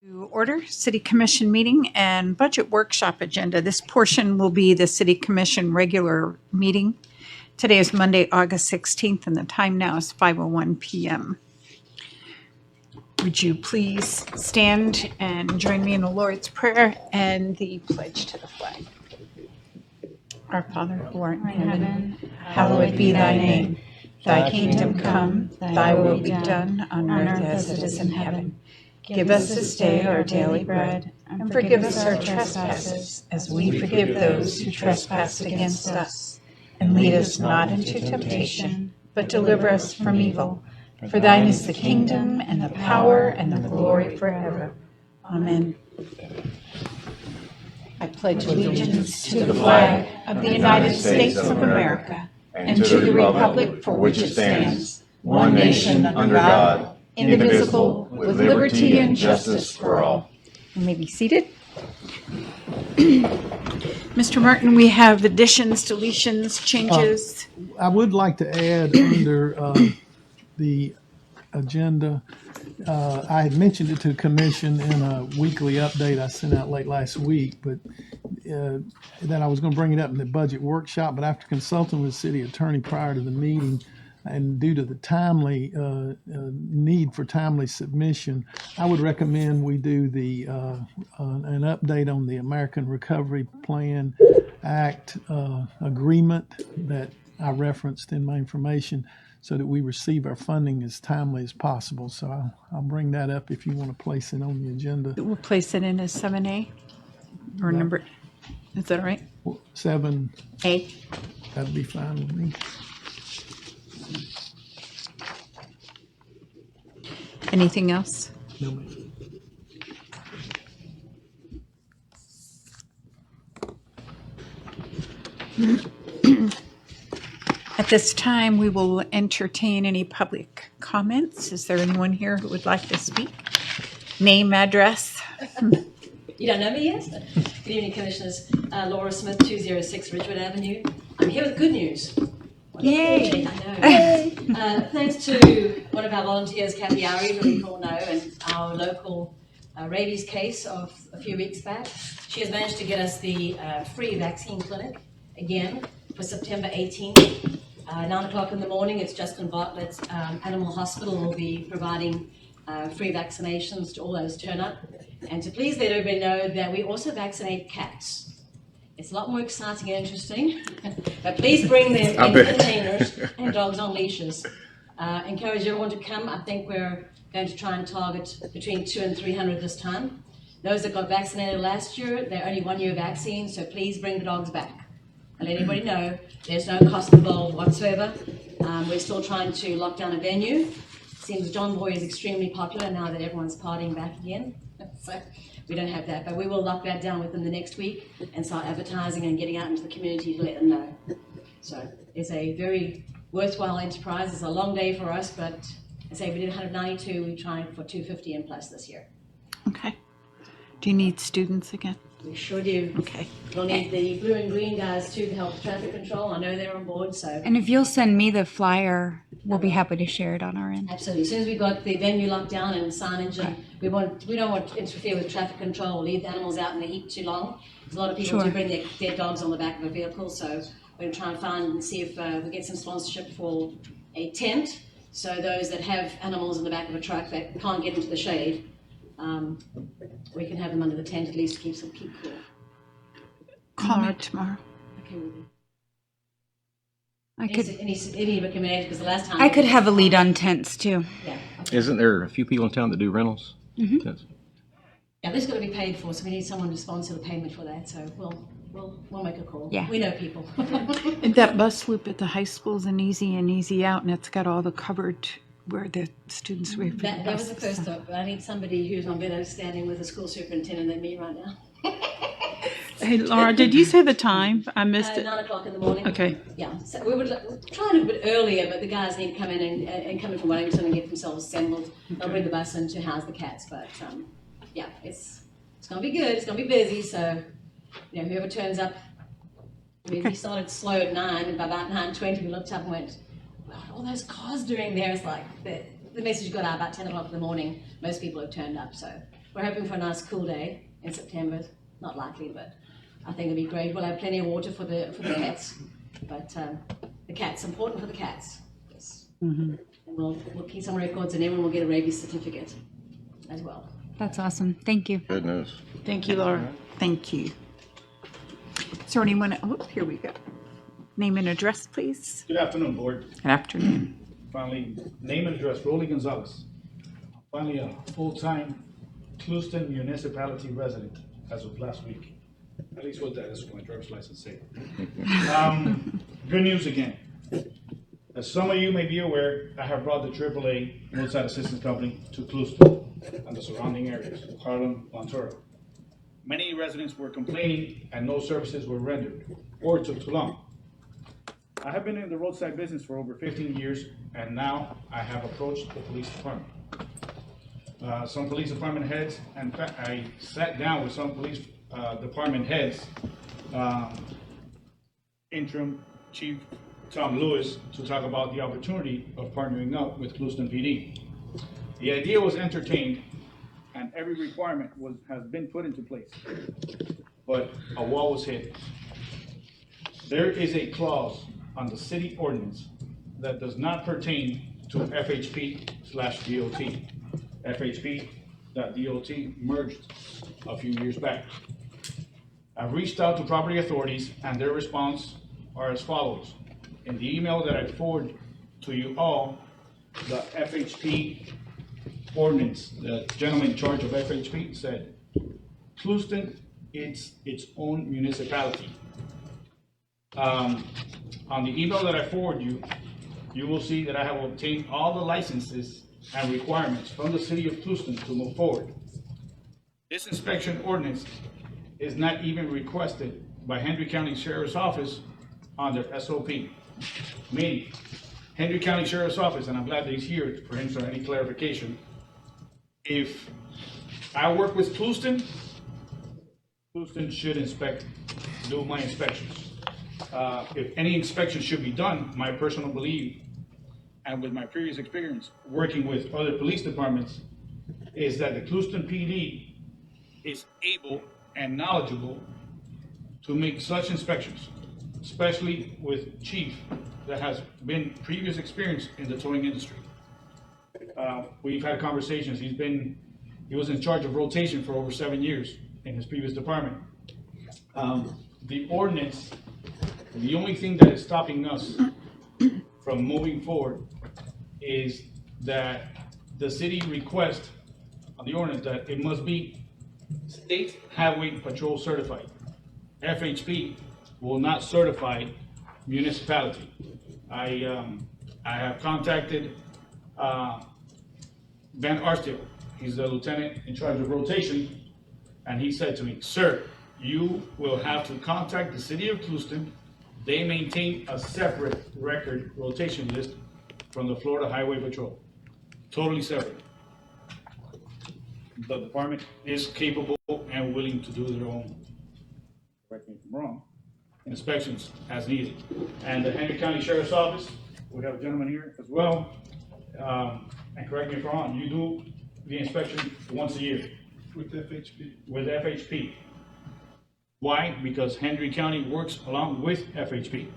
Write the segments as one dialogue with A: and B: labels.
A: To order City Commission meeting and budget workshop agenda. This portion will be the City Commission regular meeting. Today is Monday, August 16th, and the time now is 5:01 p.m. Would you please stand and join me in the Lord's Prayer and the pledge to the flag? Our Father, who art in heaven, hallowed be thy name. Thy kingdom come, thy will be done on earth as it is in heaven. Give us this day our daily bread, and forgive us our trespasses, as we forgive those who trespass against us. And lead us not into temptation, but deliver us from evil. For thine is the kingdom, and the power, and the glory forever. Amen. I pledge allegiance to the flag of the United States of America, and to the republic for which it stands, one nation under God, indivisible, with liberty and justice for all. You may be seated. Mr. Martin, we have additions, deletions, changes.
B: I would like to add under the agenda, I had mentioned it to the commission in a weekly update I sent out late last week, but that I was going to bring it up in the budget workshop, but after consulting with the city attorney prior to the meeting, and due to the timely need for timely submission, I would recommend we do an update on the American Recovery Plan Act agreement that I referenced in my information, so that we receive our funding as timely as possible. So I'll bring that up if you want to place it on the agenda.
A: We'll place it in as 7A or number. Is that all right?
B: 7A. That'd be fine with me.
A: Anything else?
B: No, ma'am.
A: At this time, we will entertain any public comments. Is there anyone here who would like to speak? Name, address.
C: You don't know me yet? Good evening, Commissioners. Laura Smith, 206 Ridgewood Avenue. I'm here with good news.
A: Yay!
C: I know. Thanks to one of our volunteers, Kathy Ari, who we all know, and our local rabies case of a few weeks back. She has managed to get us the free vaccine clinic again for September 18th. 9 o'clock in the morning, it's Justin Bartlett's Animal Hospital will be providing free vaccinations to all those turn up. And to please let everybody know that we also vaccinate cats. It's a lot more exciting and interesting, but please bring them in containers and dogs on leashes. Encourage everyone to come. I think we're going to try and target between 200 and 300 this time. Those that got vaccinated last year, they're only 1 year vaccine, so please bring the dogs back. And let anybody know there's no cost involved whatsoever. We're still trying to lock down a venue. Seems John Boy is extremely popular now that everyone's partying back again. So we don't have that, but we will lock that down within the next week and start advertising and getting out into the community to let them know. So it's a very worthwhile enterprise. It's a long day for us, but I say we did 192, we're trying for 250 and plus this year.
A: Okay. Do you need students again?
C: We sure do.
A: Okay.
C: We'll need the blue and green guys too to help with traffic control. I know they're on board, so.
D: And if you'll send me the flyer, we'll be happy to share it on our end.
C: Absolutely. As soon as we've got the venue locked down and signage, and we don't want to interfere with traffic control or leave the animals out in the heat too long. There's a lot of people do bring their dogs on the back of a vehicle, so we're going to try and find and see if we get some sponsorship for a tent. So those that have animals in the back of a truck that can't get into the shade, we can have them under the tent at least to keep cool.
A: Comment tomorrow.
C: Okay, with you.
D: I could
C: Any recommendations? Because the last time
D: I could have a lead on tents too.
C: Yeah. Okay.
E: Isn't there a few people in town that do rentals?
D: Mm-hmm.
C: Yeah, this has got to be paid for, so we need someone to sponsor the payment for that. So we'll make a call.
D: Yeah.
C: We know people.
A: And that bus loop at the high school is an easy in, easy out, and it's got all the covered where the students wait for
C: That
A: the
C: was the
A: buses.
C: first stop. I need somebody who's on better standing with the school superintendent than me right now.
A: Hey, Laura, did you say the time? I missed it.
C: 9 o'clock in the morning.
A: Okay.
C: Yeah, so we'll try to do it a bit earlier, but the guys need to come in and come in from Wellington and get themselves assembled. They'll bring the bus in to house the cats, but yeah, it's going to be good. It's going to be busy, so whoever turns up. I mean, we started slow at 9, and by about 9:20 we looked up and went, "What are all those cars doing there?" It's like the message got out about 10 o'clock in the morning. Most people have turned up, so We're hoping for a nice cool day in September. Not likely, but I think it'll be great. We'll have plenty of water for the cats, but the cats, important for the cats. Yes. And we'll keep some records, and everyone will get a rabies certificate as well.
D: That's awesome. Thank you.
E: Good news.
A: Thank you, Laura. Thank you. Is there anyone, oh, here we go. Name and address, please.
F: Good afternoon, Board.
A: Good afternoon.
F: Finally, name and address, Rolly Gonzalez. Finally, a full-time Clewiston municipality resident as of last week. At least what that is what my driver's license say. Good news again. As some of you may be aware, I have brought the AAA Roadside Assistance Company to Clewiston and the surrounding areas, Harlem, Montura. Many residents were complaining and no services were rendered or took too long. I have been in the roadside business for over 15 years, and now I have approached the police department. Some police department heads, in fact, I sat down with some police department heads, interim Chief Tom Lewis, to talk about the opportunity of partnering up with Clewiston PD. The idea was entertained, and every requirement has been put into place, but a wall was hit. There is a clause on the city ordinance that does not pertain to FHP/DOT. FHP.DOT merged a few years back. I've reached out to property authorities and their response are as follows. In the email that I forwarded to you all, the FHP ordinance, the gentleman in charge of FHP said, Clewiston, it's its own municipality. On the email that I forward you, you will see that I have obtained all the licenses and requirements from the city of Clewiston to move forward. This inspection ordinance is not even requested by Henry County Sheriff's Office on their SOP. Meaning, Henry County Sheriff's Office, and I'm glad that he's here for him for any clarification. If I work with Clewiston, Clewiston should do my inspections. If any inspection should be done, my personal belief, and with my previous experience working with other police departments, is that the Clewiston PD is able and knowledgeable to make such inspections, especially with Chief that has been previous experience in the towing industry. We've had conversations. He was in charge of rotation for over 7 years in his previous department. The ordinance, the only thing that is stopping us from moving forward is that the city requests on the ordinance that it must be State Highway Patrol certified. FHP will not certify municipality. I have contacted Van Arsdale. He's the lieutenant in charge of rotation, and he said to me, sir, you will have to contact the city of Clewiston. They maintain a separate record rotation list from the Florida Highway Patrol, totally separate. The department is capable and willing to do their own, correct me if I'm wrong, inspections as needed. And the Henry County Sheriff's Office, we have a gentleman here as well, and correct me if I'm wrong, you do the inspection once a year.
B: With FHP.
F: With FHP. Why? Because Henry County works along with FHP.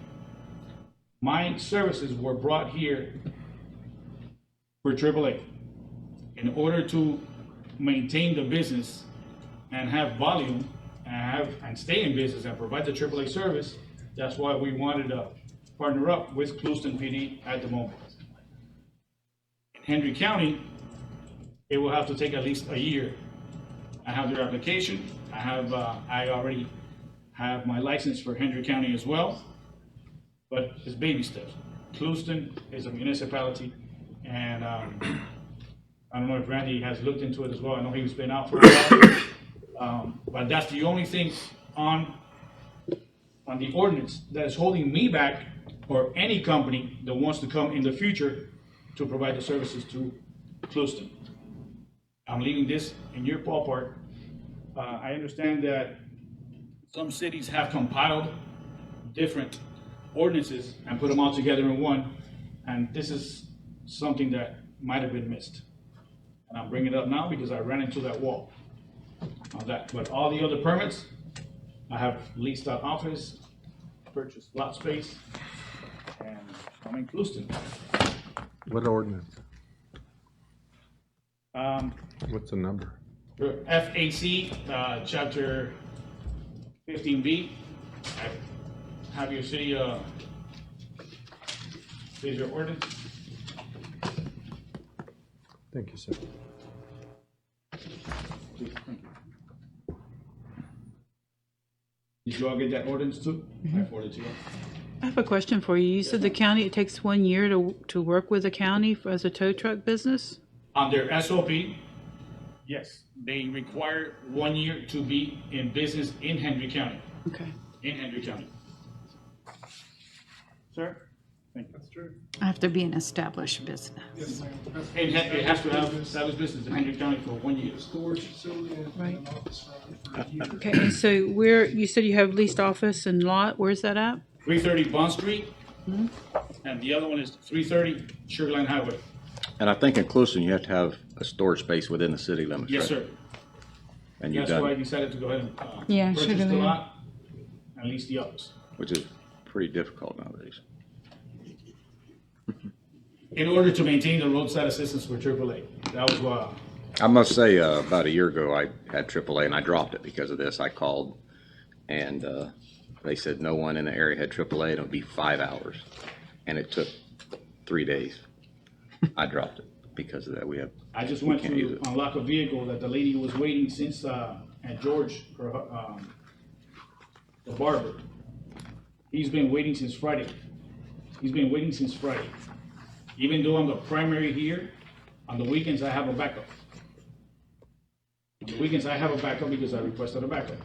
F: My services were brought here for AAA. In order to maintain the business and have volume and stay in business and provide the AAA service, that's why we wanted to partner up with Clewiston PD at the moment. In Henry County, it will have to take at least a year. I have their application. I already have my license for Henry County as well, but it's baby steps. Clewiston is a municipality, and I don't know if Randy has looked into it as well. I know he's been out for a while, but that's the only thing on the ordinance that is holding me back, or any company that wants to come in the future to provide the services to Clewiston. I'm leaving this in your ballpark. I understand that some cities have compiled different ordinances and put them all together in one, and this is something that might have been missed. And I'm bringing it up now because I ran into that wall. on that. But all the other permits, I have leased out office, purchased lot space, and I'm in Clewiston.
G: What ordinance?
F: Um,
G: What's the number?
F: FAC, chapter 15B. I have your city, here's your ordinance.
G: Thank you, sir.
F: Please, thank you. Did you all get that ordinance too? I forwarded to you.
H: I have a question for you. You said the county, it takes 1 year to work with the county as a tow truck business?
F: On their SOP, yes, they require 1 year to be in business in Henry County,
H: Okay.
F: in Henry County. Sir? Thank you. That's true.
A: I have to be an established business.
F: It has to have established business in Henry County for 1 year.
H: Right. Okay, and so you said you have leased office and lot, where's that at?
F: 330 Bond Street, and the other one is 330 Sugar Line Highway.
E: And I think in Clewiston, you have to have a storage space within the city limits,
F: Yes,
E: right?
F: sir.
E: And you've
F: That's why I
E: done,
F: decided to go ahead and
D: Yeah,
F: purchase
D: Sugar
F: the
D: Land.
F: lot and lease the office.
E: which is pretty difficult nowadays.
F: In order to maintain the roadside assistance for AAA. That was why.
E: I must say, about a year ago, I had AAA and I dropped it because of this. I called and they said no one in the area had AAA and it would be 5 hours. And it took 3 days. I dropped it because of that.
F: I just went
E: can't use
F: to
E: it.
F: unlock a vehicle that the lady was waiting since, at George, her, the barber. He's been waiting since Friday. Even though I'm the primary here, on the weekends I have a backup. On the weekends I have a backup because I requested a backup.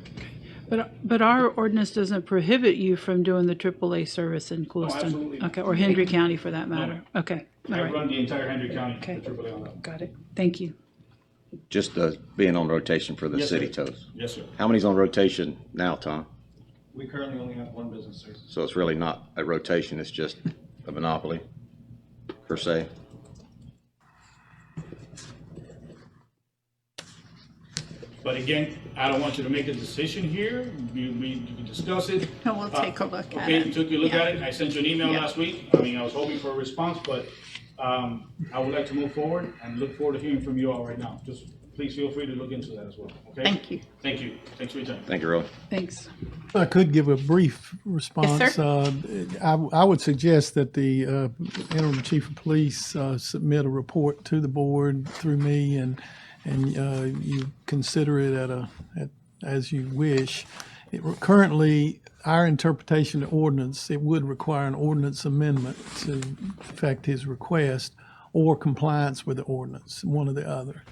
H: But our ordinance doesn't prohibit you from doing the AAA service in Clewiston?
F: absolutely not.
H: Okay, or Hendry County for that matter? Okay, all
F: I
H: right,
F: run the entire Henry County,
H: Okay.
F: the AAA on that.
H: got it. Thank you.
E: Just being on rotation for the
F: Yes,
E: city
F: sir.
E: tows.
F: Yes, sir.
E: How many's on rotation now, Tom?
I: We currently only have one business, sir.
E: So it's really not a rotation, it's just a monopoly, per se?
F: But again, I don't want you to make a decision here. You can discuss it.
A: No, we'll take a look at
F: Okay,
A: it.
F: you took a look
A: Yeah.
F: at it. I sent you an email
A: Yeah.
F: last week. I mean, I was hoping for a response, but I would like to move forward and look forward to hearing from you all right now. Just please feel free to look into that as well, okay?
A: Thank you.
F: Thank you. Thanks for your time.
E: Thank you, Roy.
H: Thanks.
B: If I could give a brief response.
A: sir.
B: I would suggest that the interim chief of police submit a report to the board through me, and you consider it as you wish. Currently, our interpretation of ordinance, it would require an ordinance amendment to affect his request or compliance with the ordinance, one or the other.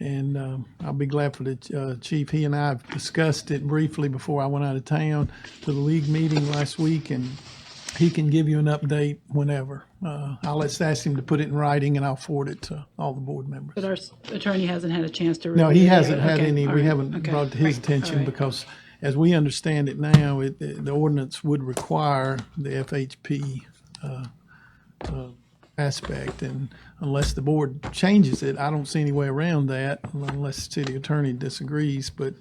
B: And I'll be glad for the chief. He and I have discussed it briefly before I went out of town to the league meeting last week, and he can give you an update whenever. I'll just ask him to put it in writing, and I'll forward it to all the board members.
H: But our attorney hasn't had a chance to
B: No,
H: review
B: he
H: it
B: hasn't
H: yet.
B: had
H: Okay,
B: any,
H: all
B: we
H: right,
B: haven't
H: okay.
B: brought it to his
H: All
B: attention
H: right.
B: because as we understand it now, the ordinance would require the FHP aspect, and unless the board changes it, I don't see any way around that unless the city attorney disagrees. But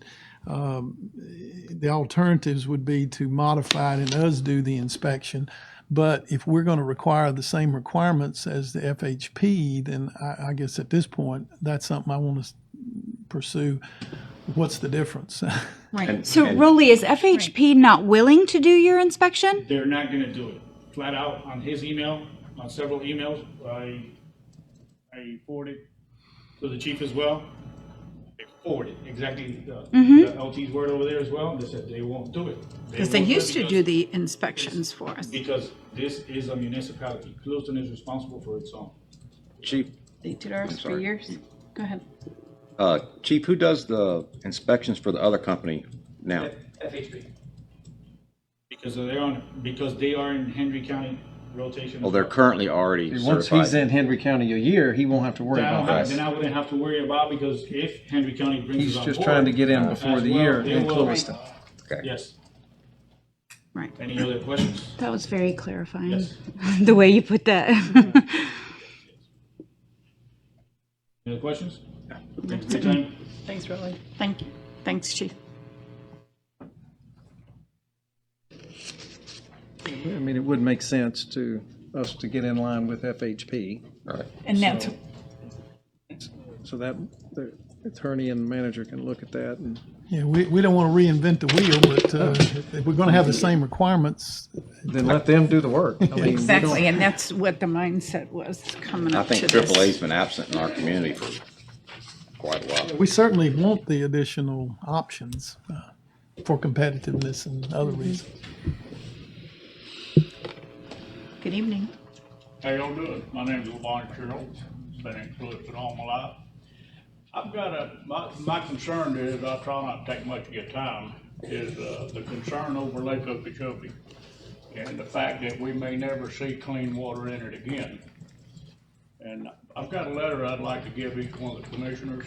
B: the alternatives would be to modify it and us do the inspection. But if we're going to require the same requirements as the FHP, then I guess at this point, that's something I want to pursue. What's the difference?
A: Right.
D: So, Rolly, is FHP not willing to do your inspection?
F: They're not gonna do it. Flat out on his email, on several emails, I forwarded to the chief as well. They forwarded exactly the LT's word over there as well. They said they won't do it.
A: Because they
F: won't do it
A: used to do the inspections for us.
F: Because this is a municipality. Clewiston is responsible for its own.
E: Chief,
D: They did ours for
E: sorry.
D: years. Go ahead.
E: Chief, who does the inspections for the other company now?
I: FHP.
F: Because they are in Henry County rotation.
E: Well,
F: as
E: they're
F: well.
E: currently already
I: Once
E: certified.
I: he's in Henry County a year, he won't have to worry about
F: Then
I: that.
F: I wouldn't have to worry about, because if Henry County brings
I: He's
F: us on
I: just
F: board,
I: trying to get in before
F: as
I: the
F: well,
I: year
F: they
I: in
F: will-
I: Clewiston.
E: Okay.
F: Yes.
A: Right.
F: Any other questions?
D: That was very clarifying.
F: Yes.
D: The way you put that.
F: Any other questions? Thanks for your time.
H: Thanks, Rolly.
A: Thank you. Thanks, Chief.
I: I mean, it would make sense to us to get in line with FHP.
E: Right.
A: And that's,
I: So that the attorney and manager can look at that and
B: Yeah, we don't want to reinvent the wheel, but if we're going to have the same requirements,
I: then let them do the work. I mean, we don't-
A: exactly, and that's what the mindset was coming
E: I
A: up to
E: think
A: this.
E: AAA's been absent in our community for quite a while.
B: we certainly want the additional options for competitiveness and other reasons.
A: Good evening.
J: How y'all doing? My name's Levon Carroll, been in Clewiston all my life. I've got my concern is, I'll try not to take much of your time, is the concern over Lake Okeechobee and the fact that we may never see clean water in it again. And I've got a letter I'd like to give each one of the commissioners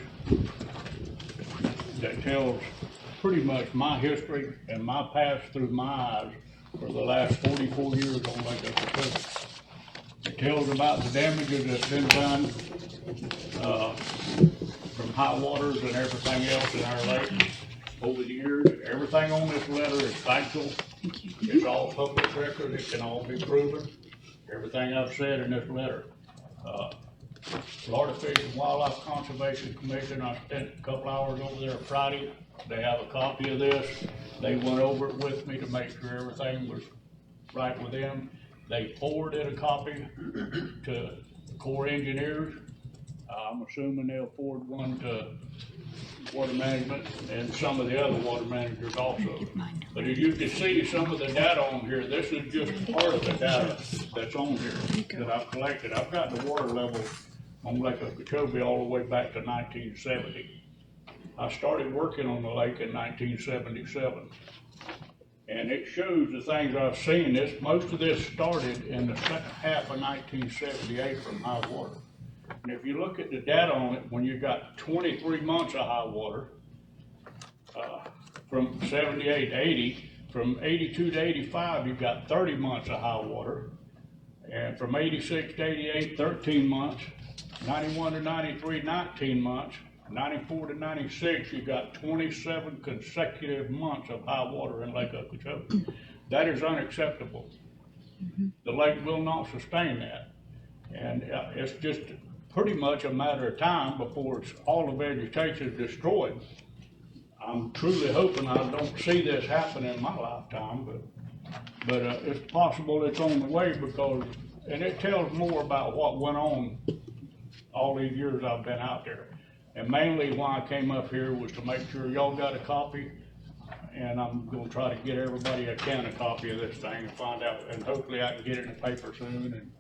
J: that tells pretty much my history and my past through my eyes for the last 44 years on Lake Okeechobee. It tells about the damages that's been done from high waters and everything else in our lake over the years. Everything on this letter is factual. It's all public record. It can all be proven. Everything I've said in this letter. Florida Fish and Wildlife Conservation Commission, I spent a couple hours over there Friday. They have a copy of this. They went over it with me to make sure everything was right with them. They forwarded a copy to Corps engineers. I'm assuming they'll forward one to water management and some of the other water managers also. But as you can see, some of the data on here, this is just part of the data that's on here that I've collected. I've got the water level on Lake Okeechobee all the way back to 1970. I started working on the lake in 1977. And it shows the things I've seen. Most of this started in the second half of 1978 from high water. And if you look at the data on it, when you got 23 months of high water, from 78 to 80, from 82 to 85, you've got 30 months of high water. And from 86 to 88, 13 months. 91 to 93, 19 months. 94 to 96, you got 27 consecutive months of high water in Lake Okeechobee. That is unacceptable. The lake will not sustain that. And it's just pretty much a matter of time before all the vegetation is destroyed. I'm truly hoping I don't see this happen in my lifetime, but it's possible it's on the way because, and it tells more about what went on all these years I've been out there. And mainly why I came up here was to make sure y'all got a copy, and I'm gonna try to get everybody a copy of this thing and find out, and hopefully I can get it in the paper soon.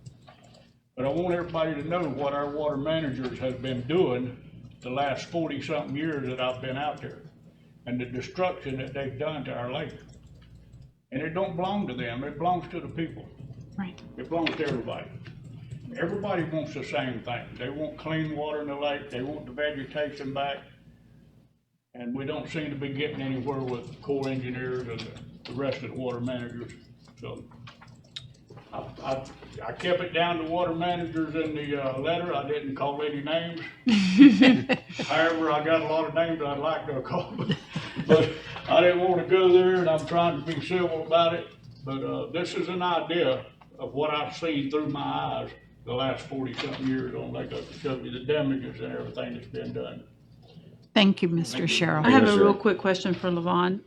J: But I want everybody to know what our water managers have been doing the last 40-something years that I've been out there, and the destruction that they've done to our lake. And it don't belong to them, it belongs to the people.
A: Right.
J: It belongs to everybody. Everybody wants the same thing. They want clean water in the lake. They want the vegetation back. And we don't seem to be getting anywhere with Corps engineers and the rest of the water managers. So I kept it down to water managers in the letter. I didn't call any names. However, I got a lot of names I'd like to call, but I didn't want to go there, and I'm trying to be civil about it. But this is an idea of what I've seen through my eyes the last 40-something years on Lake Okeechobee, the damages and everything that's been done.
A: Thank you, Mr. Sherrill.
H: I have a real quick question for Levon.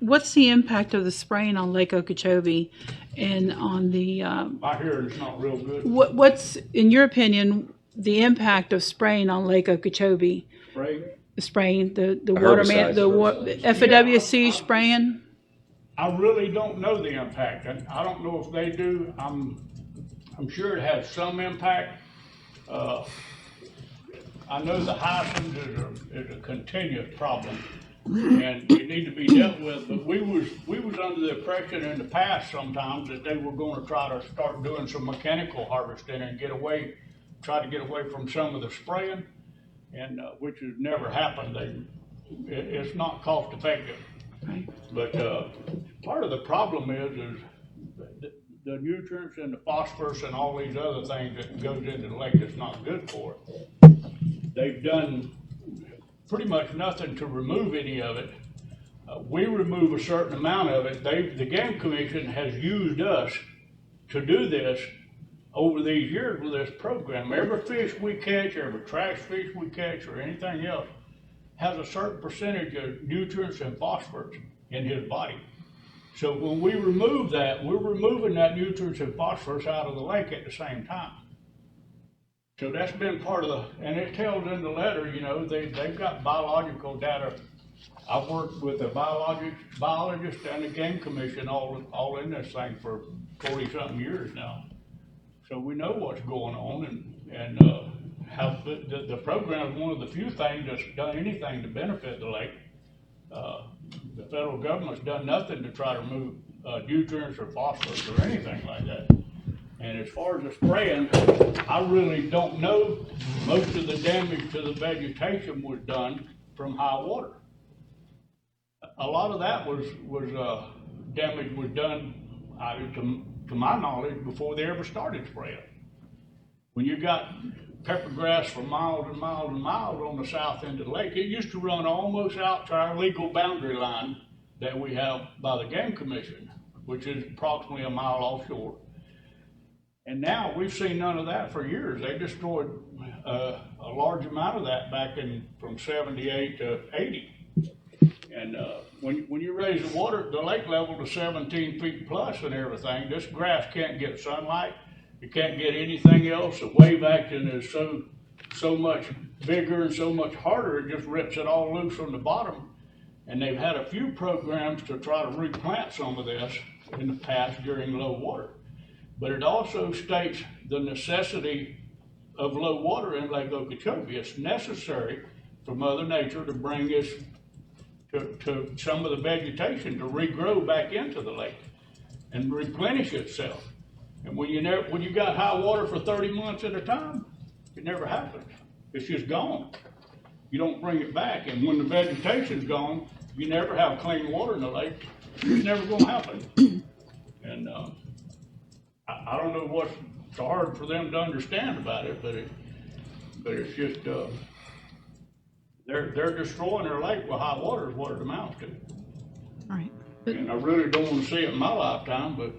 H: What's the impact of the spraying on Lake Okeechobee and on the,
J: I hear it's not real good.
H: what's, in your opinion, the impact of spraying on Lake Okeechobee? Spraying the water man, the FAWC spraying?
J: I really don't know the impact. I don't know if they do. I'm sure it has some impact. I know the hyacinths is a continuous problem, and they need to be dealt with. But we was under the impression in the past sometimes that they were going to try to start doing some mechanical harvesting and try to get away from some of the spraying, and which has never happened. It's not cost effective.
H: Right.
J: But part of the problem is the nutrients and the phosphorus and all these other things that goes into the lake that's not good for it. They've done pretty much nothing to remove any of it. We remove a certain amount of it. The Game Commission has used us to do this over these years with this program. Every fish we catch, every trash fish we catch, or anything else, has a certain percentage of nutrients and phosphorus in his body. So when we remove that, we're removing that nutrients and phosphorus out of the lake at the same time. So that's been part of and it tells in the letter, you know, they've got biological data. I've worked with a biologist and the Game Commission all in this thing for 40-something years now. So we know what's going on, and how the program is one of the few things that's done anything to benefit the lake. The federal government's done nothing to try to remove nutrients or phosphorus or anything like that. And as far as the spraying, I really don't know. Most of the damage to the vegetation was done from high water. A lot of that damage was done, to my knowledge, before they ever started spraying. When you got pepper grass for miles and miles and miles on the south end of the lake, it used to run almost out to our legal boundary line that we have by the Game Commission, which is approximately a mile offshore. And now we've seen none of that for years. They destroyed a large amount of that back from 78 to 80. And when you raise the lake level to 17 feet plus and everything, this grass can't get sunlight. It can't get anything else. The wave action is so much bigger and so much harder, it just rips it all loose from the bottom. And they've had a few programs to try to replant some of this in the past during low water. But it also states the necessity of low water in Lake Okeechobee. It's necessary for Mother Nature to bring us to some of the vegetation to regrow back into the lake and replenish itself. And when you got high water for 30 months at a time, it never happens. It's just gone. You don't bring it back. And when the vegetation's gone, you never have clean water in the lake. It's never going to happen. And I don't know what's so hard for them to understand about it, but it's just they're destroying their lake with high water is what it amounts to.
A: All right.
J: And I really don't want to see it in my lifetime, but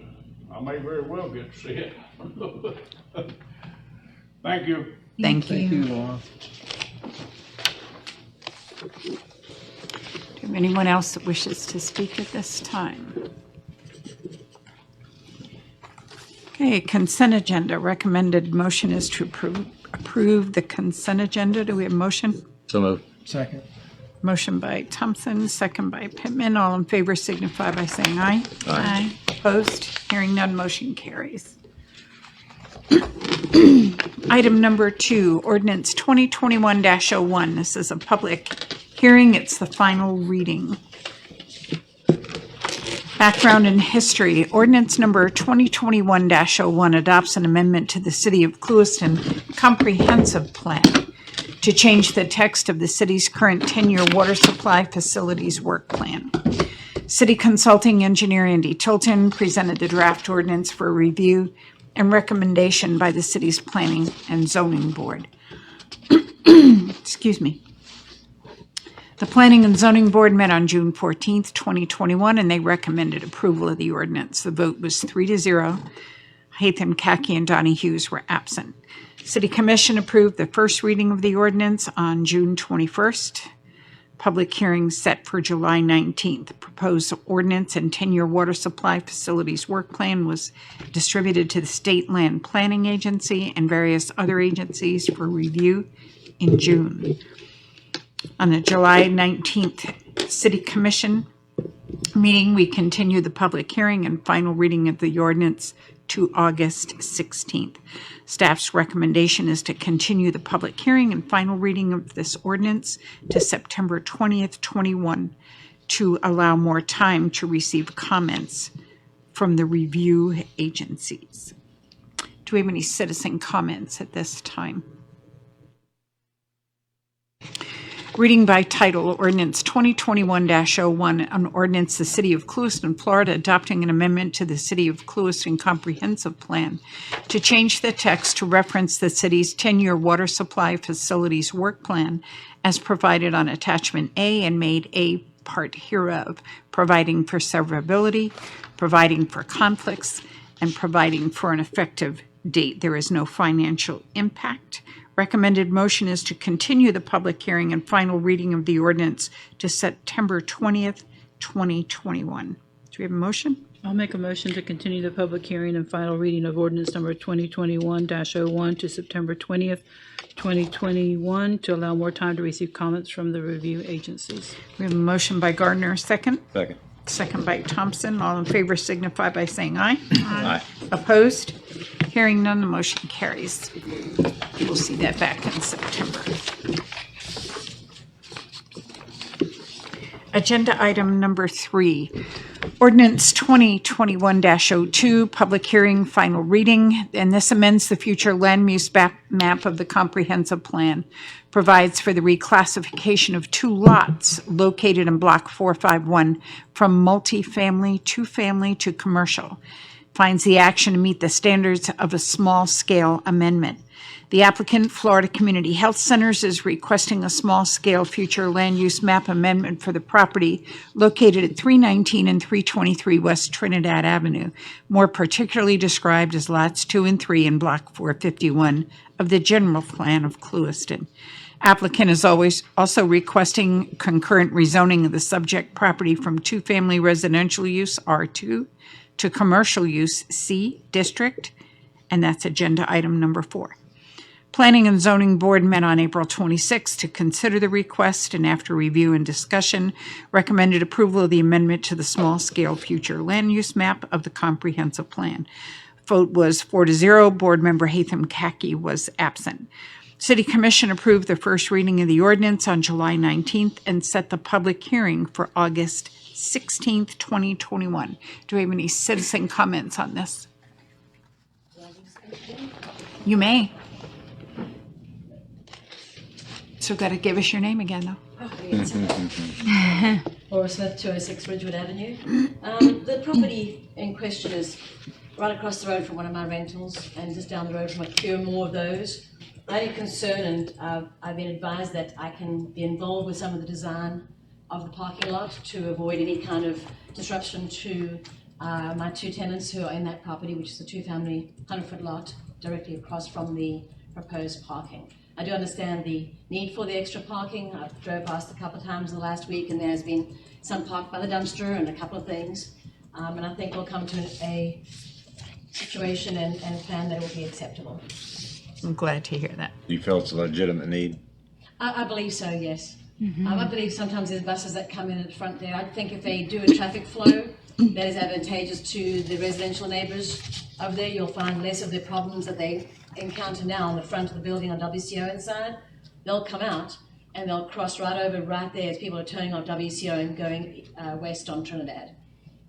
J: I may very well get to see it. Thank you.
A: Thank you.
I: Laura.
A: Do you have anyone else that wishes to speak at this time? Okay, consent agenda. Recommended motion is to approve the consent agenda. Do we have a motion?
E: So moved.
I: Second.
A: Motion by Thompson, second by Pittman. All in favor signify by saying aye.
E: Aye.
A: Opposed? Hearing none, motion carries. Item number 2, ordinance 2021-01. This is a public hearing. It's the final reading. Background and history. Ordinance number 2021-01 adopts an amendment to the City of Clewiston Comprehensive Plan to change the text of the city's current 10-year water supply facilities work plan. City Consulting Engineer Andy Tilton presented the draft ordinance for review and recommendation by the city's Planning and Zoning Board. Excuse me. The Planning and Zoning Board met on June 14th, 2021, and they recommended approval of the ordinance. The vote was 3-0. Hatham, Kaki, and Donnie Hughes were absent. City Commission approved the first reading of the ordinance on June 21st. Public hearing set for July 19th. Proposed ordinance and 10-year water supply facilities work plan was distributed to the State Land Planning Agency and various other agencies for review in June. On the July 19th City Commission meeting, we continue the public hearing and final reading of the ordinance to August 16th. Staff's recommendation is to continue the public hearing and final reading of this ordinance to September 20th, 21, to allow more time to receive comments from the review agencies. Do we have any citizen comments at this time? Reading by title, ordinance 2021-01, an ordinance the City of Clewiston, Florida, adopting an amendment to the City of Clewiston Comprehensive Plan to change the text to reference the city's 10-year water supply facilities work plan as provided on attachment A and made a part hereof, providing for severability, providing for conflicts, and providing for an effective date. There is no financial impact. Recommended motion is to continue the public hearing and final reading of the ordinance to September 20th, 2021. Do we have a motion?
H: I'll make a motion to continue the public hearing and final reading of ordinance number 2021-01 to September 20th, 2021, to allow more time to receive comments from the review agencies.
A: We have a motion by Gardner, second.
E: Second.
A: Second by Thompson. All in favor signify by saying aye.
E: Aye.
A: Opposed? Hearing none, the motion carries. We'll see that back in September. Agenda item number 3, ordinance 2021-02, public hearing, final reading, and this amends the future land use map of the comprehensive plan, provides for the reclassification of 2 lots located in block 451 from multifamily, 2-family to commercial, finds the action to meet the standards of a small-scale amendment. The applicant, Florida Community Health Centers, is requesting a small-scale future land use map amendment for the property located at 319 and 323 West Trinidad Avenue, more particularly described as lots 2 and 3 in Block 451 of the general plan of Clewiston. Applicant is also requesting concurrent rezoning of the subject property from 2-family residential use, R2, to commercial use, C, district, and that's agenda item number 4. Planning and Zoning Board met on April 26 to consider the request, and after review and discussion, recommended approval of the amendment to the small-scale future land use map of the comprehensive plan. Vote was 4-0. Board member Hatham Kaki was absent. City Commission approved the first reading of the ordinance on July 19th and set the public hearing for August 16th, 2021. Do we have any citizen comments on this? You may. So got to give us your name again, though.
C: Laura Smith, 206 Ridgewood Avenue. The property in question is right across the road from one of my rentals and just down the road from a few more of those. I had a concern, and I've been advised that I can be involved with some of the design of the parking lot to avoid any kind of disruption to my 2 tenants who are in that property, which is a 2-family 100-foot lot directly across from the proposed parking. I do understand the need for the extra parking. I've drove past a couple of times in the last week, and there has been some parked by the dumpster and a couple of things. And I think we'll come to a situation and plan that will be acceptable.
A: I'm glad to hear that.
E: You feel it's a legitimate need?
C: I believe so, yes. I believe sometimes there's buses that come in at the front there. I think if they do a traffic flow that is advantageous to the residential neighbors over there, you'll find less of the problems that they encounter now on the front of the building on WCO inside. They'll come out and they'll cross right over right there as people are turning off WCO and going west on Trinidad.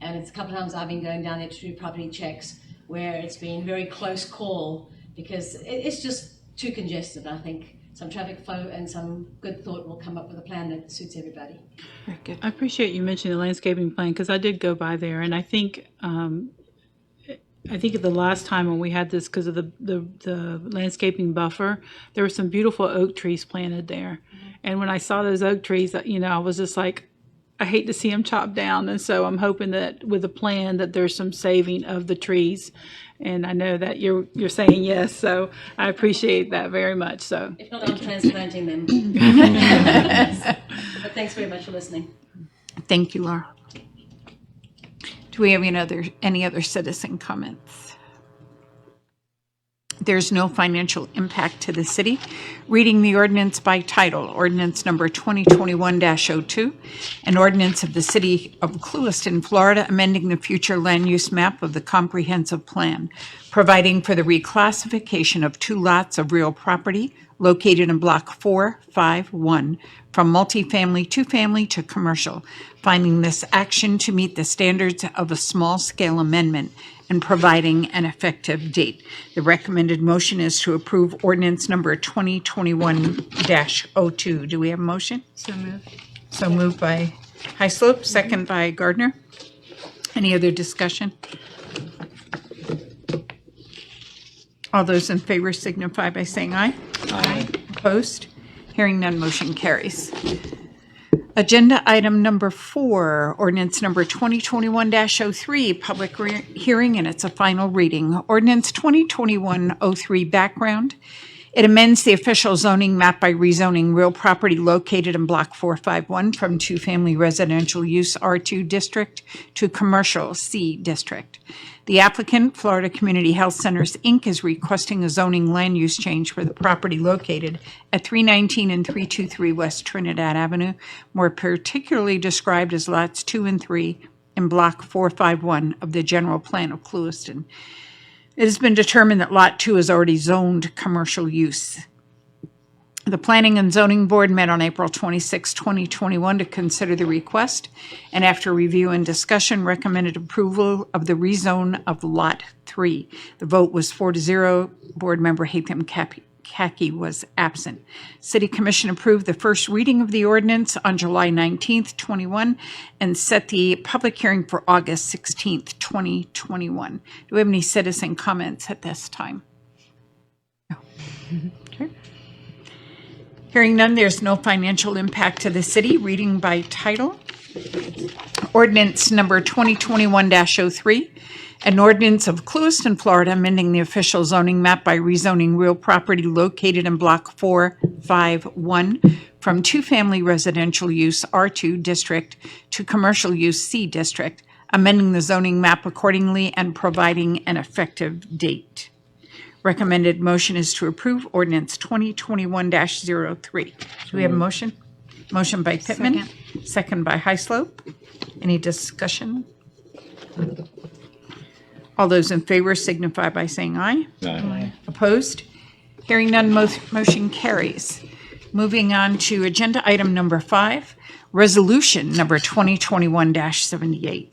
C: And it's a couple of times I've been going down there to do property checks where it's been very close call because it's just too congested. I think some traffic flow and some good thought will come up with a plan that suits everybody.
A: Very good.
H: I appreciate you mentioning the landscaping plan because I did go by there, and I think the last time when we had this, because of the landscaping buffer, there were some beautiful oak trees planted there. And when I saw those oak trees, I was just like, I hate to see them chopped down. And so I'm hoping that with a plan that there's some saving of the trees. And I know that you're saying yes, so I appreciate that very much. So
C: if not, I'm transplanting them. But thanks very much for listening.
A: Thank you, Laura. Do we have any other citizen comments? There's no financial impact to the city. Reading the ordinance by title, ordinance number 2021-02, an ordinance of the City of Clewiston, Florida, amending the future land use map of the comprehensive plan, providing for the reclassification of 2 lots of real property located in Block 451 from multifamily, 2-family to commercial, finding this action to meet the standards of a small-scale amendment and providing an effective date. The recommended motion is to approve ordinance number 2021-02. Do we have a motion?
D: So moved.
A: So moved by Heisler, second by Gardner. Any other discussion? All those in favor signify by saying aye. Aye. Opposed? Hearing none, motion carries. Agenda item number 4, ordinance number 2021-03, public hearing, and it's a final reading. Ordinance 2021-03 background. It amends the official zoning map by rezoning real property located in Block 451 from two-family residential use R2 district to commercial C district. The applicant, Florida Community Health Centers, Inc., is requesting a zoning land use change for the property located at 319 and 323 West Trinidad Avenue, more particularly described as lots 2 and 3 in Block 451 of the general plan of Clewiston. It has been determined that Lot 2 is already zoned commercial use. The Planning and Zoning Board met on April 26, 2021 to consider the request, and after review and discussion, recommended approval of the rezone of Lot 3. The vote was 4-0. Board member Hatham Kaki was absent. City Commission approved the first reading of the ordinance on July 19th, 21, and set the public hearing for August 16th, 2021. Do we have any citizen comments at this time? No. Okay. Hearing none, there's no financial impact to the city. Reading by title. Ordinance number 2021-03. An ordinance of Clewiston, Florida, amending the official zoning map by rezoning real property located in Block 451 from two-family residential use R2 district to commercial use C district, amending the zoning map accordingly and providing an effective date. Recommended motion is to approve ordinance 2021-03. Do we have a motion? Motion by Pittman, second by Heisler. Any discussion? All those in favor signify by saying aye.
E: Aye.
A: Opposed? Hearing none, motion carries. Moving on to agenda item number 5, resolution number 2021-78.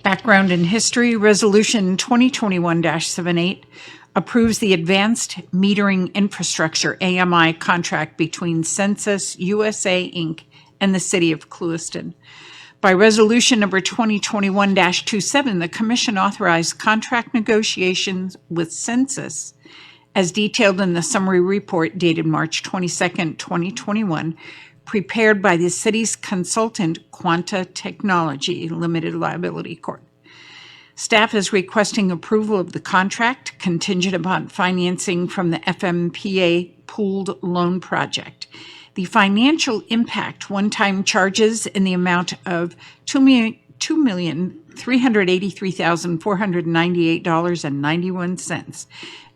A: Background and history, resolution 2021-78 approves the Advanced Metering Infrastructure AMI contract between Census USA Inc. and the City of Clewiston. By resolution number 2021-27, the Commission authorized contract negotiations with Census as detailed in the summary report dated March 22nd, 2021, prepared by the city's consultant Quanta Technology Limited Liability Corp. Staff is requesting approval of the contract contingent upon financing from the FMPA pooled loan project. The financial impact one-time charges in the amount of $2,383,498.91.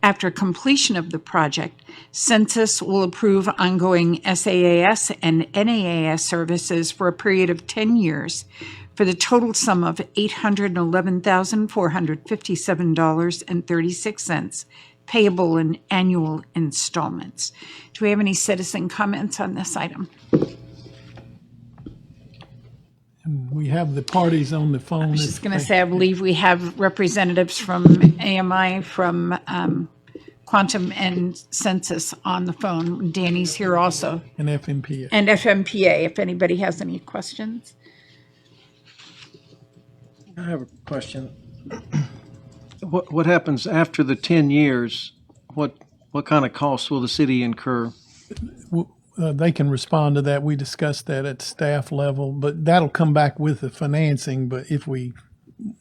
A: After completion of the project, Census will approve ongoing SAAS and NAAS services for a period of 10 years for the total sum of $811,457.36, payable in annual installments. Do we have any citizen comments on this item?
B: We have the parties on the phone.
A: I was just going to say, I believe we have representatives from AMI, from Quantum and Census on the phone. Danny's here also.
B: And FMPA.
A: And FMPA, if anybody has any questions.
I: I have a question. What happens after the 10 years? What kind of costs will the city incur?
B: They can respond to that. We discussed that at staff level, but that'll come back with the financing. But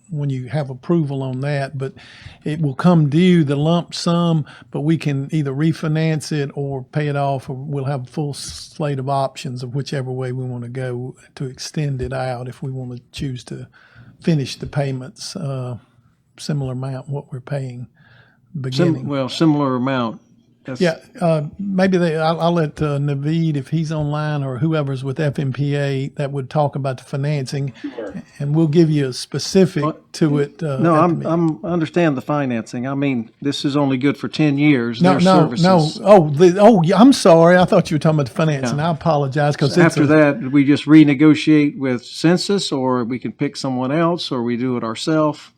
B: when you have approval on that, but it will come due the lump sum, but we can either refinance it or pay it off, or we'll have a full slate of options of whichever way we want to go to extend it out if we want to choose to finish the payments, similar amount what we're paying beginning.
I: Similar amount.
B: Maybe I'll let Naveed, if he's online, or whoever's with FMPA, that would talk about the financing, and we'll give you a specific to it.
I: I understand the financing. I mean, this is only good for 10 years.
B: No. I'm sorry. I thought you were talking about the financing. I apologize, because
I: after that, we just renegotiate with Census, or we can pick someone else, or we do it ourselves.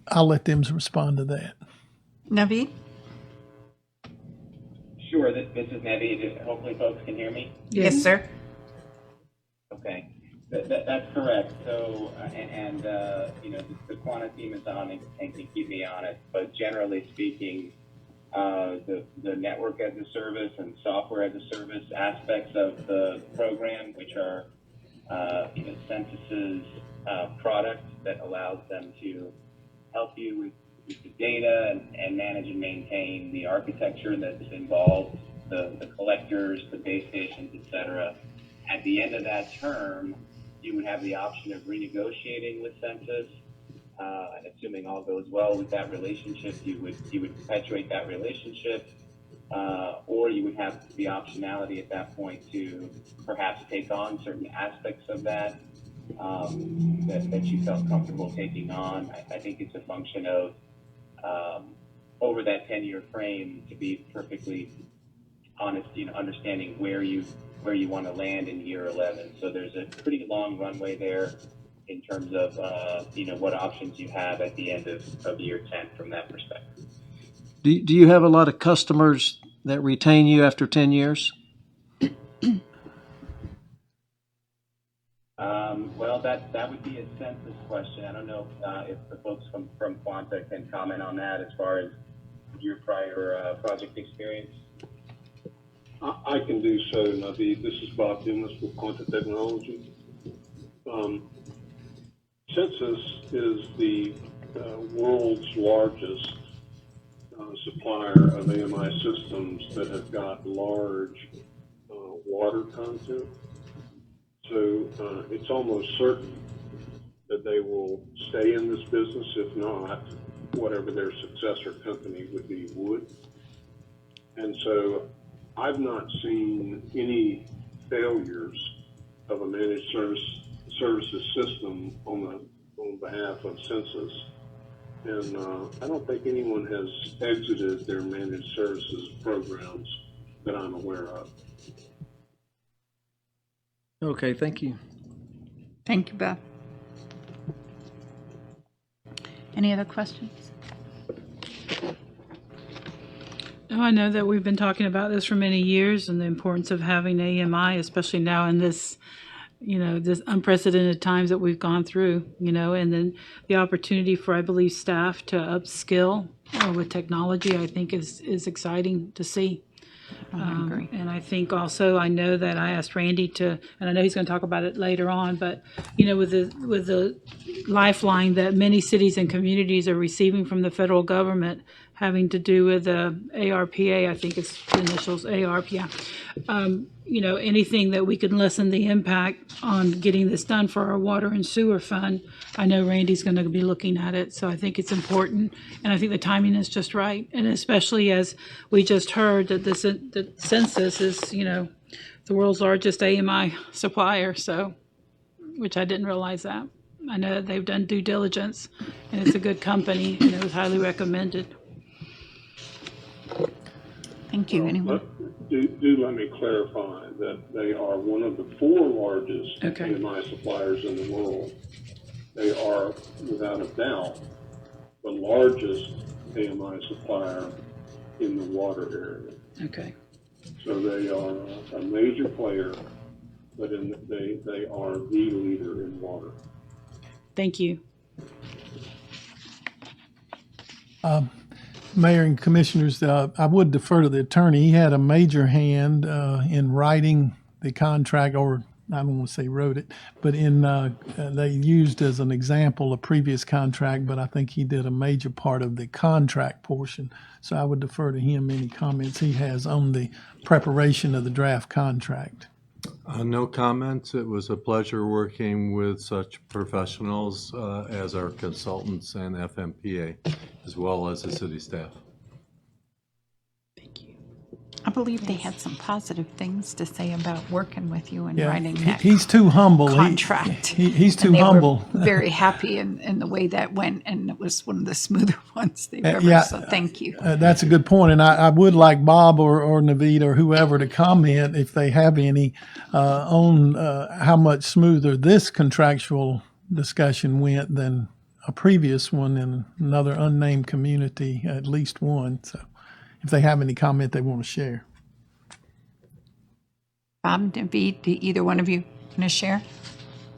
B: I'll let them respond to that.
A: Naveed?
K: Sure, this is Naveed. Hopefully folks can hear me.
A: Yes, sir.
K: Okay, that's correct. So, the Quanta team is on and can keep me honest, but generally speaking, the network as a service and software as a service aspects of the program, which are, Census's product that allows them to help you with the data and manage and maintain the architecture that's involved, the collectors, the base stations, et cetera. At the end of that term, you would have the option of renegotiating with Census, and assuming all goes well with that relationship, you would perpetuate that relationship, or you would have the optionality at that point to perhaps take on certain aspects of that that you felt comfortable taking on. I think it's a function of over that 10-year frame, to be perfectly honest, understanding where you want to land in year 11. So there's a pretty long runway there in terms of what options you have at the end of year 10 from that perspective.
I: Do you have a lot of customers that retain you after 10 years?
K: Well, that would be a census question. I don't know if the folks from Quanta can comment on that as far as your prior project experience.
L: I can do so, Naveed. This is Bob Dumas with Quanta Technology. Census is the world's largest supplier of AMI systems that have got large water content. So it's almost certain that they will stay in this business. If not, whatever their successor company would be would. And so I've not seen any failures of a managed services system on behalf of Census. And I don't think anyone has exited their managed services programs that I'm aware of.
I: Okay, thank you.
A: Thank you, Beth. Any other questions?
H: Oh, I know that we've been talking about this for many years and the importance of having AMI, especially now in this, this unprecedented times that we've gone through, and then the opportunity for, I believe, staff to upskill with technology, I think is exciting to see.
A: I agree.
H: And I think also, I know that I asked Randy and I know he's going to talk about it later on, but, with the lifeline that many cities and communities are receiving from the federal government having to do with the ARPA, I think it's the initials, ARP, yeah. Anything that we can lessen the impact on getting this done for our water and sewer fund, I know Randy's going to be looking at it, so I think it's important, and I think the timing is just right, and especially as we just heard that the Census is, the world's largest AMI supplier, so, which I didn't realize that. I know that they've done due diligence, and it's a good company, and it was highly recommended.
A: Thank you. Anyone?
L: Do let me clarify that they are one of the 4 largest AMI suppliers in the world. They are, without a doubt, the largest AMI supplier in the water area.
H: Okay.
L: So they are a major player, but they are the leader in water.
H: Thank you.
B: Mayor and Commissioners, I would defer to the attorney. He had a major hand in writing the contract, or I don't want to say wrote it, but they used as an example a previous contract, but I think he did a major part of the contract portion. So I would defer to him any comments he has on the preparation of the draft contract.
G: No comments. It was a pleasure working with such professionals as our consultants and FMPA, as well as the city staff.
H: Thank you.
A: I believe they had some positive things to say about working with you and writing that
B: He's too humble.
A: contract.
B: He's too
A: And they
B: humble.
A: were very happy in the way that went, and it was one of the smoother ones they've ever.
B: yeah.
A: So thank you.
B: That's a good point, and I would like Bob or Naveed or whoever to comment if they have any on how much smoother this contractual discussion went than a previous one in another unnamed community, at least one. So if they have any comment they want to share.
A: Bob, David, do either one of you want to share?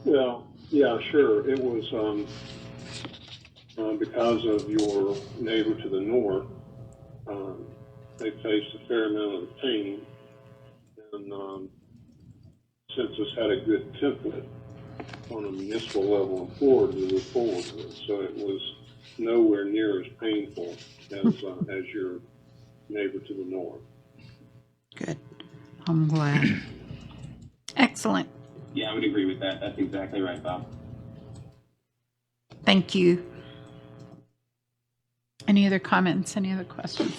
L: Yeah, sure. It was because of your neighbor to the north. They faced a fair amount of pain, and Census had a good template on a municipal level in Florida to move forward with. So it was nowhere near as painful as your neighbor to the north.
A: Good. I'm glad. Excellent.
K: Yeah, I would agree with that. That's exactly right, Bob.
A: Thank you. Any other comments? Any other questions?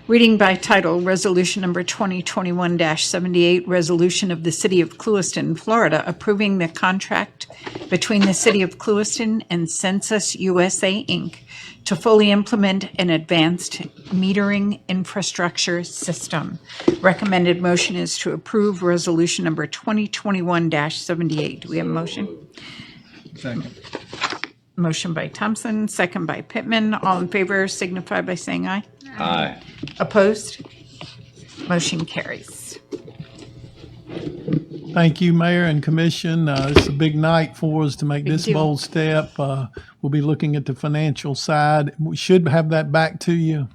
A: Reading by title, Resolution Number 2021-78, Resolution of the City of Clewiston, Florida, approving the contract between the City of Clewiston and Census USA, Inc. to fully implement an advanced metering infrastructure system. Recommended motion is to approve Resolution Number 2021-78. Do we have a motion?
I: Second.
A: Motion by Thompson, second by Pittman. All in favor signify by saying aye.
E: Aye.
A: Opposed? Motion carries.
B: Thank you, Mayor and Commission. It's a big night for us to make this
A: deal.
B: bold step. We'll be looking at the financial side. We should have that back to you,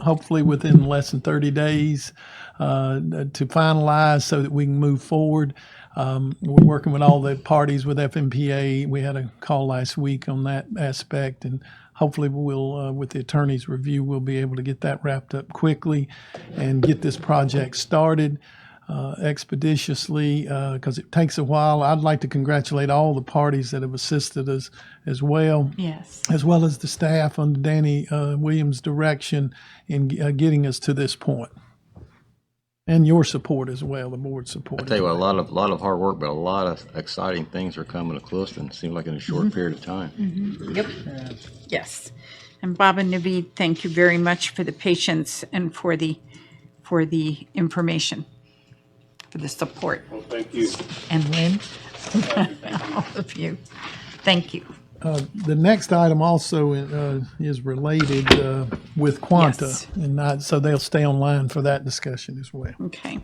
B: hopefully within less than 30 days to finalize so that we can move forward. We're working with all the parties with FMPA. We had a call last week on that aspect, and hopefully we'll, with the attorney's review, we'll be able to get that wrapped up quickly and get this project started expeditiously because it takes a while. I'd like to congratulate all the parties that have assisted us as well.
A: Yes.
B: As well as the staff under Danny Williams' direction in getting us to this point. And your support as well, the board's support.
E: I tell you what, a lot of hard work, but a lot of exciting things are coming to Clewiston. Seems like in a short period of time.
A: Yep. Yes. And Bob and Naveed, thank you very much for the patience and for the information, for the support.
L: Well, thank you.
A: And Lynn, all of you. Thank you.
B: The next item also is related with Quanta,
A: Yes.
B: and so they'll stay online for that discussion as well.
A: Okay.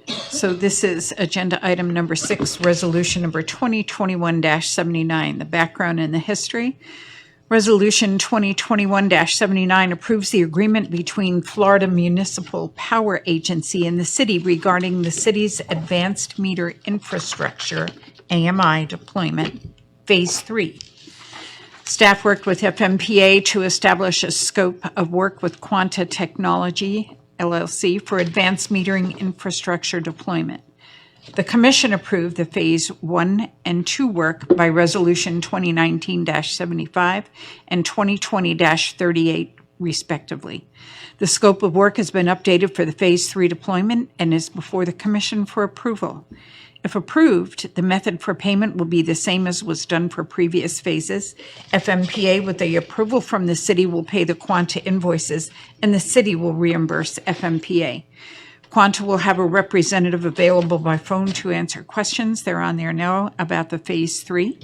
A: So this is agenda item number 6, resolution number 2021-79, the background and the history. Resolution 2021-79 approves the agreement between Florida Municipal Power Agency and the city regarding the city's advanced meter infrastructure, AMI, deployment, Phase 3. Staff worked with FMPA to establish a scope of work with Quanta Technology, LLC, for advanced metering infrastructure deployment. The Commission approved the Phase 1 and 2 work by Resolution 2019-75 and 2020-38, respectively. The scope of work has been updated for the Phase 3 deployment and is before the Commission for approval. If approved, the method for payment will be the same as was done for previous phases. FMPA, with the approval from the city, will pay the Quanta invoices, and the city will reimburse FMPA. Quanta will have a representative available by phone to answer questions. They're on there now about the Phase 3.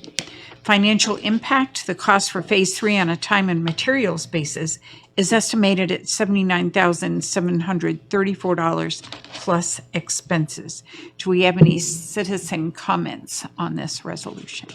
A: Financial impact, the cost for Phase 3 on a time and materials basis is estimated at $79,734 plus expenses. Do we have any citizen comments on this resolution?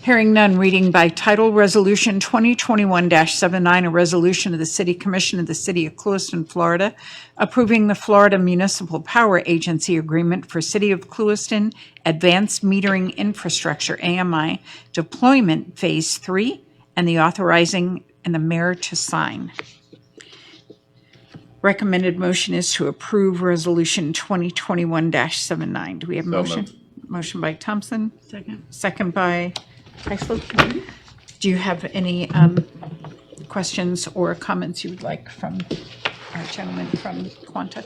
A: Hearing none, reading by title, Resolution 2021-79, a resolution of the City Commission of the City of Clewiston, Florida, approving the Florida Municipal Power Agency Agreement for City of Clewiston Advanced Metering Infrastructure, AMI, Deployment Phase 3, and the authorizing and the mayor to sign. Recommended motion is to approve Resolution 2021-79. Do we have a motion? Motion by Thompson.
H: Second.
A: Second by Heisler. Do you have any questions or comments you would like from our gentleman from Quanta?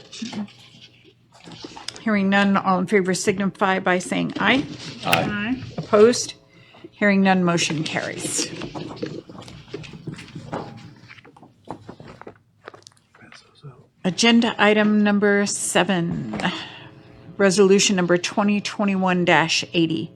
A: Hearing none, all in favor signify by saying aye.
H: Aye.
A: Opposed? Hearing none, motion carries. Agenda item number 7, resolution number 2021-80.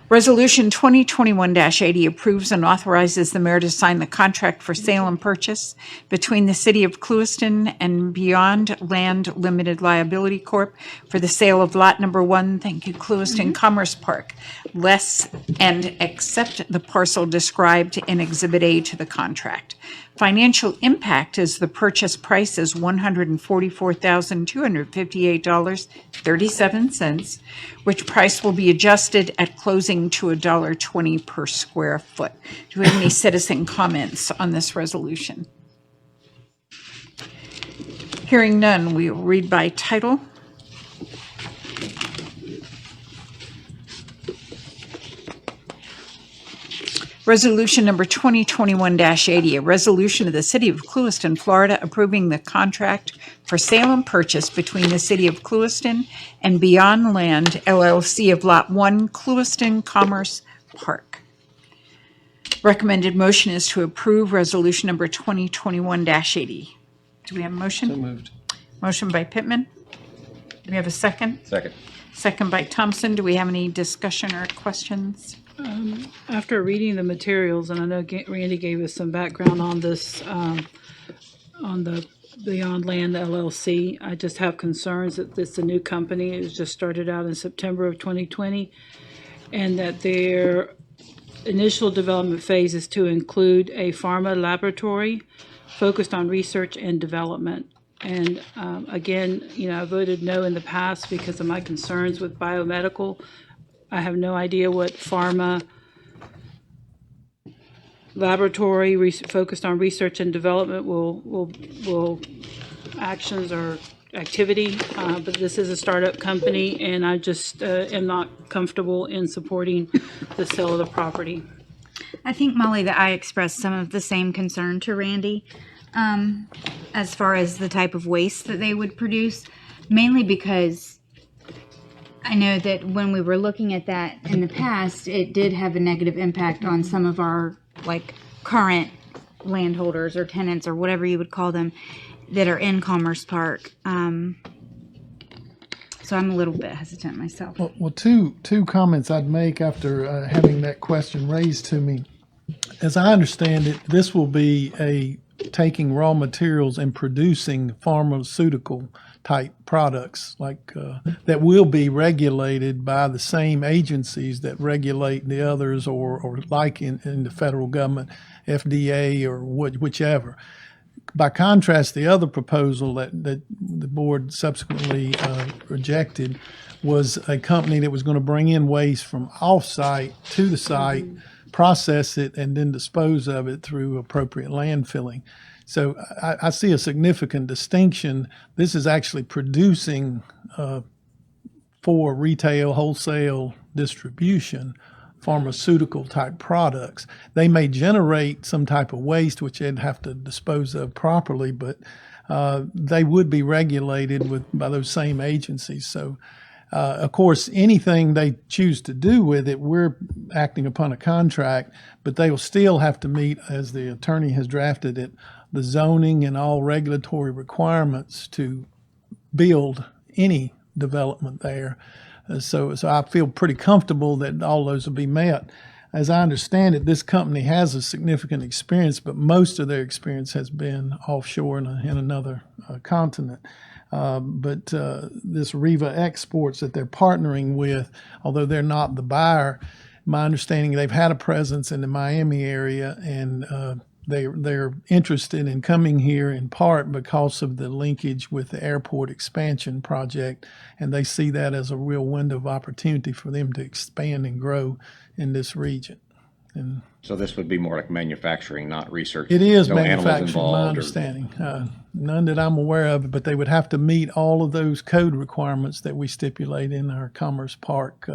A: Resolution 2021-80 approves and authorizes the mayor to sign the contract for sale and purchase between the City of Clewiston and Beyond Land Limited Liability Corp. for the sale of Lot Number 1, thank you, Clewiston Commerce Park, less and accept the parcel described in Exhibit A to the contract. Financial impact is the purchase price is $144,258.37, which price will be adjusted at closing to $1.20 per square foot. Do we have any citizen comments on this resolution? Hearing none, we will read by title. Resolution number 2021-80, a resolution of the City of Clewiston, Florida, approving the contract for sale and purchase between the City of Clewiston and Beyond Land LLC of Lot 1, Clewiston Commerce Park. Recommended motion is to approve resolution number 2021-80. Do we have a motion?
I: So moved.
A: Motion by Pittman. Do we have a second?
E: Second.
A: Second by Thompson. Do we have any discussion or questions?
H: After reading the materials, and I know Randy gave us some background on this, on the Beyond Land LLC, I just have concerns that it's a new company. It was just started out in September of 2020, and that their initial development phase is to include a pharma laboratory focused on research and development. And again, I voted no in the past because of my concerns with biomedical. I have no idea what pharma laboratory focused on research and development will actions or activity, but this is a startup company, and I just am not comfortable in supporting the sale of the property.
D: I think, Molly, that I expressed some of the same concern to Randy as far as the type of waste that they would produce, mainly because I know that when we were looking at that in the past, it did have a negative impact on some of our current landholders or tenants or whatever you would call them that are in Commerce Park. So I'm a little bit hesitant myself.
B: Well, two comments I'd make after having that question raised to me. As I understand it, this will be taking raw materials and producing pharmaceutical type products that will be regulated by the same agencies that regulate the others, or like in the federal government, FDA or whichever. By contrast, the other proposal that the board subsequently rejected was a company that was going to bring in waste from off-site to the site, process it, and then dispose of it through appropriate landfilling. So I see a significant distinction. This is actually producing for retail, wholesale distribution, pharmaceutical type products. They may generate some type of waste, which they'd have to dispose of properly, but they would be regulated by those same agencies. So, of course, anything they choose to do with it, we're acting upon a contract, but they will still have to meet, as the attorney has drafted it, the zoning and all regulatory requirements to build any development there. So I feel pretty comfortable that all those will be met. As I understand it, this company has a significant experience, but most of their experience has been offshore in another continent. But this Riva Exports that they're partnering with, although they're not the buyer, my understanding they've had a presence in the Miami area, and they're interested in coming here in part because of the linkage with the airport expansion project, and they see that as a real window of opportunity for them to expand and grow in this region. And
E: So this would be more like manufacturing, not research?
B: it is
E: No animals
B: manufacturing, my
E: involved or-
B: understanding. None that I'm aware of, but they would have to meet all of those code requirements that we stipulate in our Commerce Park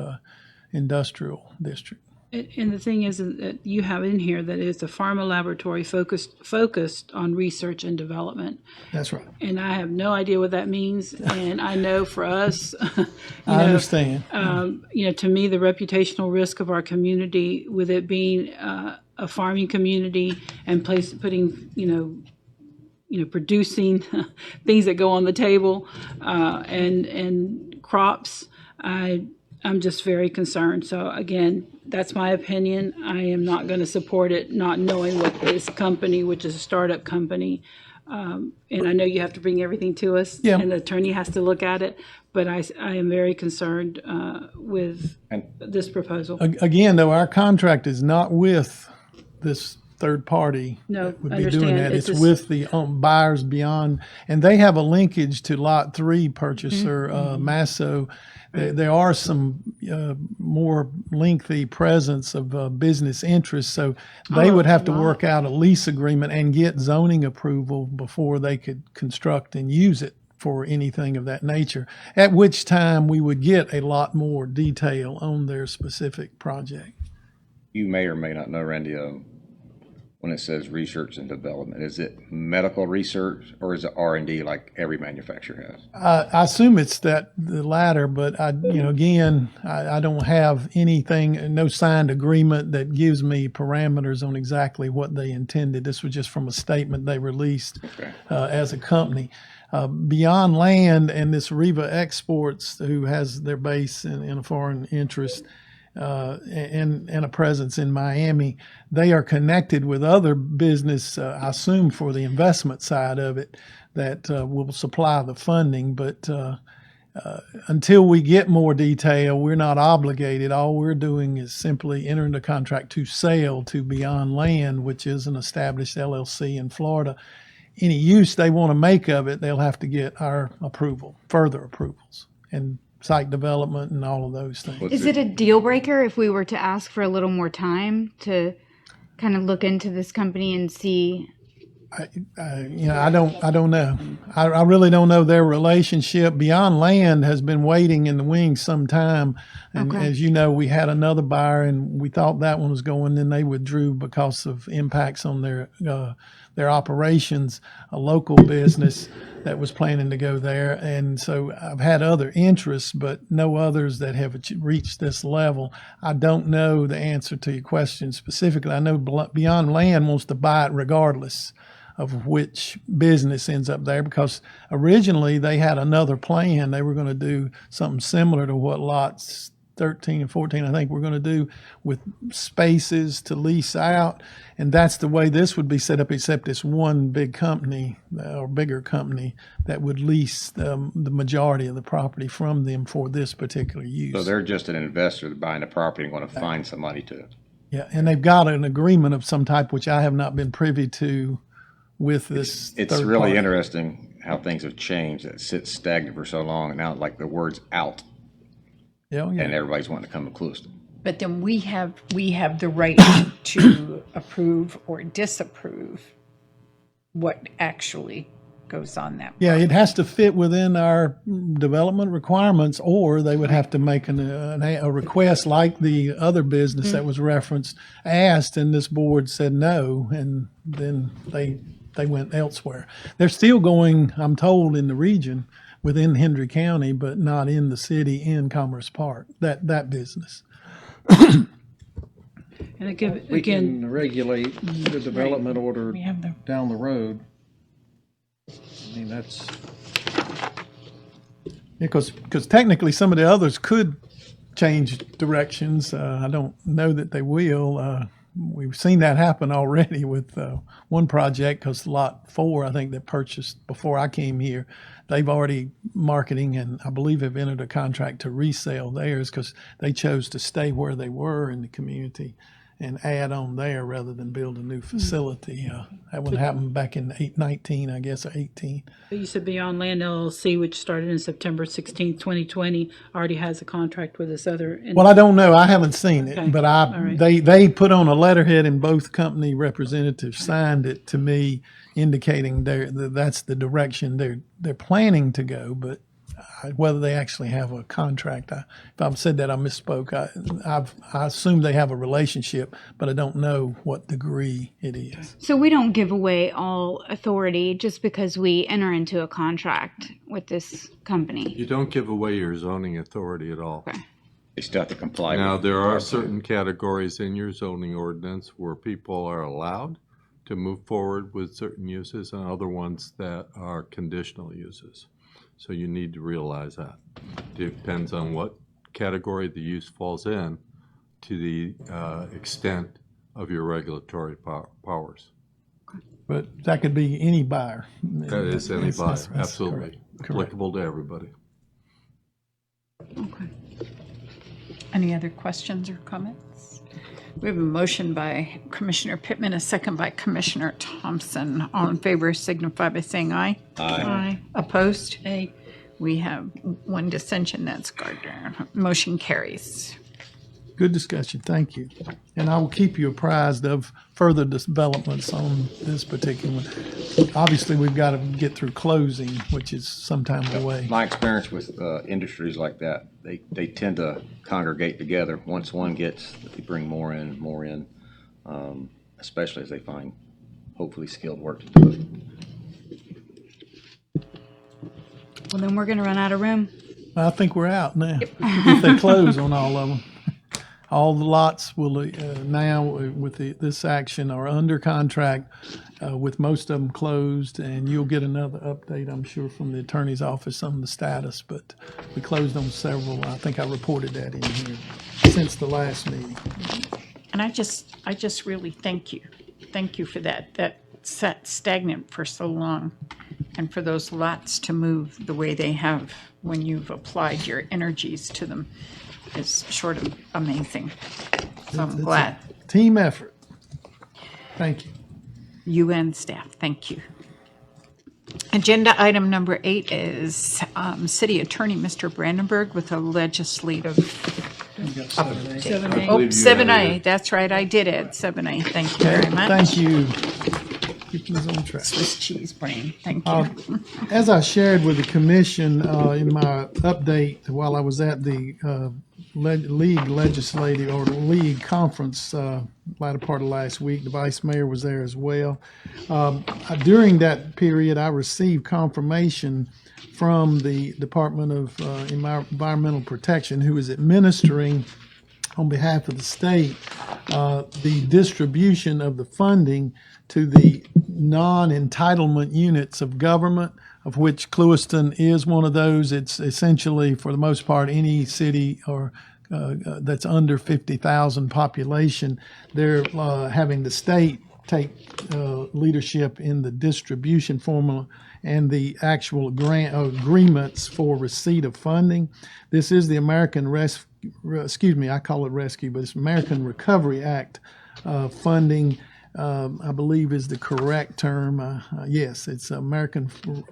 B: industrial district.
H: And the thing is that you have in here that it's a pharma laboratory focused on research and development.
B: That's right.
H: And I have no idea what that means. And I know for us,
B: I understand.
H: To me, the reputational risk of our community, with it being a farming community and putting producing things that go on the table and crops, I'm just very concerned. So again, that's my opinion. I am not going to support it, not knowing what this company, which is a startup company, and I know you have to bring everything to us,
B: Yeah.
H: and the attorney has to look at it, but I am very concerned with this proposal.
B: Again, though, our contract is not with this third party
H: No,
B: that would
H: I
B: be doing
H: understand.
B: that. It's with the buyers beyond, and they have a linkage to Lot 3 purchaser, Masso. There are some more lengthy presence of business interests, so they would have to work out a lease agreement and get zoning approval before they could construct and use it for anything of that nature, at which time we would get a lot more detail on their specific project.
E: You may or may not know, Randy, when it says research and development, is it medical research or is it R&D like every manufacturer has?
B: I assume it's the latter, but I don't have anything, no signed agreement that gives me parameters on exactly what they intended. This was just from a statement they released as a company. Beyond Land and this Riva Exports, who has their base in a foreign interest, and a presence in Miami, they are connected with other business, I assume for the investment side of it, that will supply the funding. But until we get more detail, we're not obligated. All we're doing is simply entering the contract to sell to Beyond Land, which is an established LLC in Florida. Any use they want to make of it, they'll have to get our approval, further approvals, and site development and all of those things.
D: Is it a deal breaker if we were to ask for a little more time to kind of look into this company and see?
B: I don't know. I really don't know their relationship. Beyond Land has been waiting in the wings some time. And as you know, we had another buyer and we thought that one was going, then they withdrew because of impacts on their operations, a local business that was planning to go there. And so I've had other interests, but no others that have reached this level. I don't know the answer to your question specifically. I know Beyond Land wants to buy it regardless of which business ends up there, because originally they had another plan. They were going to do something similar to what lots 13 and 14, I think, we're going to do, with spaces to lease out. And that's the way this would be set up, except it's one big company or bigger company that would lease the majority of the property from them for this particular use.
E: So they're just an investor buying the property and going to find somebody to.
B: Yeah, and they've got an agreement of some type, which I have not been privy to with this.
E: It's
B: third
E: really
B: party.
E: interesting how things have changed. It sits stagnant for so long, and now like the word's out,
B: Yeah, yeah.
E: and everybody's wanting to come to Clewiston.
A: But then we have the right to approve or disapprove what actually goes on that.
B: Yeah, it has to fit within our development requirements, or they would have to make a request like the other business that was referenced asked, and this board said no, and then they went elsewhere. They're still going, I'm told, in the region within Hendry County, but not in the city in Commerce Park, that business.
H: And again,
I: We can regulate the development order down the road. I mean, that's,
B: Because technically some of the others could change directions. I don't know that they will. We've seen that happen already with one project, because Lot 4, I think, that purchased before I came here, they've already marketing and I believe have entered a contract to resell theirs, because they chose to stay where they were in the community and add on there rather than build a new facility. That would happen back in 19, I guess, or 18.
H: but you said Beyond Land LLC, which started in September 16th, 2020, already has a contract with this other.
B: Well, I don't know. I haven't seen it,
H: Okay.
B: but
H: All right.
B: they put on a letterhead and both company representatives signed it to me, indicating that's the direction they're planning to go. But whether they actually have a contract, if I've said that, I misspoke. I assume they have a relationship, but I don't know what degree it is.
D: So we don't give away all authority just because we enter into a contract with this company.
G: You don't give away your zoning authority at all.
D: Okay.
E: They still have to comply.
G: Now,
E: with
G: there
E: our
G: are
E: plan.
G: certain categories in your zoning ordinance where people are allowed to move forward with certain uses and other ones that are conditional uses. So you need to realize that. Depends on what category the use falls in to the extent of your regulatory powers.
B: But that could be any buyer.
G: That is any buyer,
B: That's
G: absolutely.
B: correct.
G: Applicable to everybody.
A: Okay. Any other questions or comments? We have a motion by Commissioner Pittman, a second by Commissioner Thompson. All in favor signify by saying aye.
H: Aye.
A: Opposed? Aye. We have one dissension, that's Gardner. Motion carries.
B: Good discussion, thank you. And I will keep you apprised of further developments on this particular one. Obviously, we've got to get through closing, which is some time away.
E: My experience with industries like that, they tend to congregate together. Once one gets, they bring more in, especially as they find hopefully skilled work to do it.
D: Well, then we're going to run out of room.
B: I think we're out now, if they close on all of them. All the lots will now, with this action, are under contract, with most of them closed, and you'll get another update, I'm sure, from the attorney's office on the status, but we closed on several. I think I reported that in here since the last meeting.
A: And I just really thank you. Thank you for that. That sat stagnant for so long, and for those lots to move the way they have when you've applied your energies to them is short of amazing. So I'm glad.
B: Team effort. Thank you.
A: You and staff, thank you. Agenda item number 8 is City Attorney Mr. Brandenburg with a legislative update.
H: 7A.
A: Oh, 7A, that's right, I did add 7A. Thank you very much.
B: Thank you. Keeping us on track.
A: Swiss cheese brain, thank you.
B: As I shared with the commission in my update while I was at the league legislative or league conference latter part of last week, the vice mayor was there as well. During that period, I received confirmation from the Department of Environmental Protection, who is administering on behalf of the state the distribution of the funding to the non-entitlement units of government, of which Clewiston is one of those. It's essentially, for the most part, any city or that's under 50,000 population. They're having the state take leadership in the distribution formula and the actual grant agreements for receipt of funding. This is the American I call it rescue, but it's American Recovery Act funding. I believe is the correct term. Yes, it's American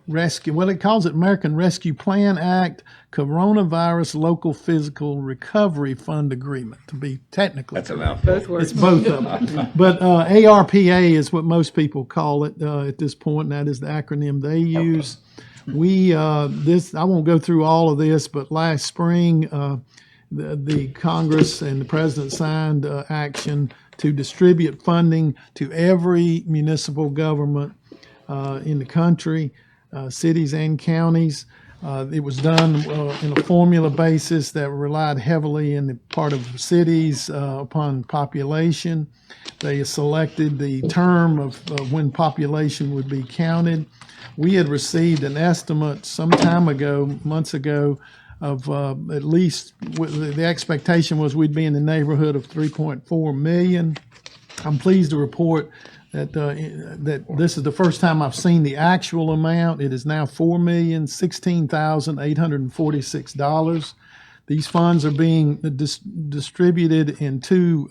B: Rescue. Well, it calls it American Rescue Plan Act, Coronavirus Local Physical Recovery Fund Agreement, to be technically.
E: That's a mouthful.
H: Both words.
B: It's both of them. But ARPA is what most people call it at this point, and that is the acronym they use. We I won't go through all of this, but last spring the Congress and the President signed action to distribute funding to every municipal government in the country, cities and counties. It was done in a formula basis that relied heavily in the part of cities upon population. They selected the term of when population would be counted. We had received an estimate some time ago, months ago, of at least the expectation was we'd be in the neighborhood of 3.4 million. I'm pleased to report that that this is the first time I've seen the actual amount. It is now $4,016,846. These funds are being distributed in two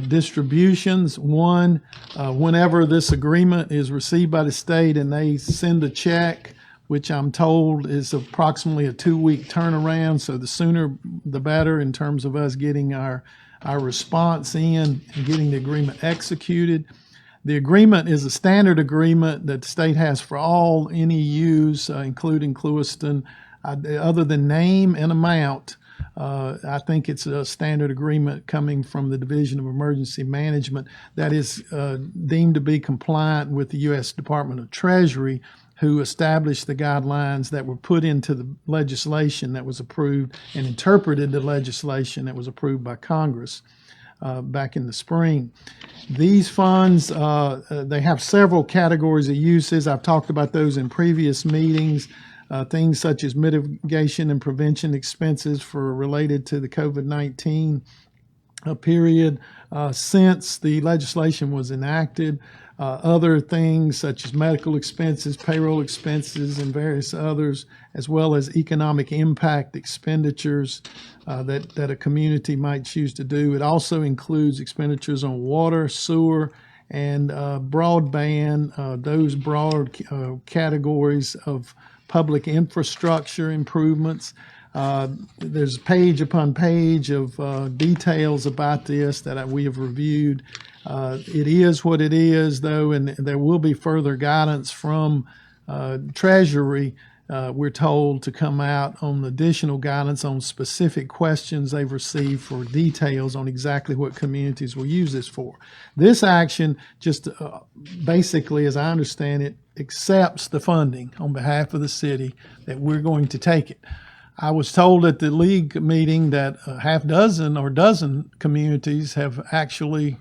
B: distributions. One, whenever this agreement is received by the state and they send a check, which I'm told is approximately a 2-week turnaround. So the sooner the better in terms of us getting our response in and getting the agreement executed. The agreement is a standard agreement that the state has for all NEUs, including Clewiston. Other than name and amount, I think it's a standard agreement coming from the Division of Emergency Management that is deemed to be compliant with the U.S. Department of Treasury, who established the guidelines that were put into the legislation that was approved and interpreted the legislation that was approved by Congress back in the spring. These funds, they have several categories of uses. I've talked about those in previous meetings. things such as mitigation and prevention expenses for related to the COVID-19 period since the legislation was enacted. Other things such as medical expenses, payroll expenses, and various others, as well as economic impact expenditures that a community might choose to do. It also includes expenditures on water, sewer, and broadband, those broad categories of public infrastructure improvements. There's page upon page of details about this that we have reviewed. It is what it is, though, and there will be further guidance from Treasury. We're told to come out on additional guidance on specific questions they've received for details on exactly what communities will use this for. This action just basically, as I understand it, accepts the funding on behalf of the city that we're going to take it. I was told at the league meeting that a half dozen or dozen communities have actually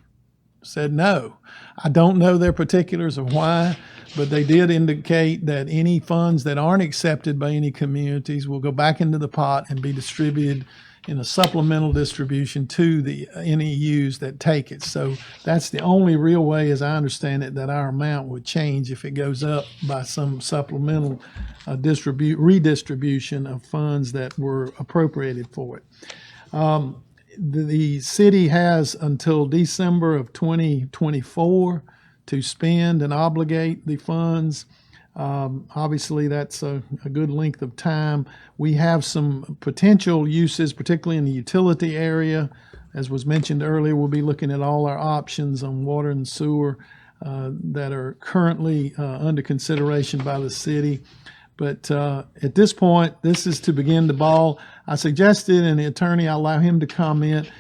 B: said no. I don't know their particulars of why, but they did indicate that any funds that aren't accepted by any communities will go back into the pot and be distributed in a supplemental distribution to the NEUs that take it. So that's the only real way, as I understand it, that our amount would change if it goes up by some supplemental redistribution of funds that were appropriated for it. The city has until December of 2024 to spend and obligate the funds. Obviously, that's a good length of time. We have some potential uses, particularly in the utility area. As was mentioned earlier, we'll be looking at all our options on water and sewer that are currently under consideration by the city. But at this point, this is to begin the ball. I suggested, and the attorney, I allow him to comment,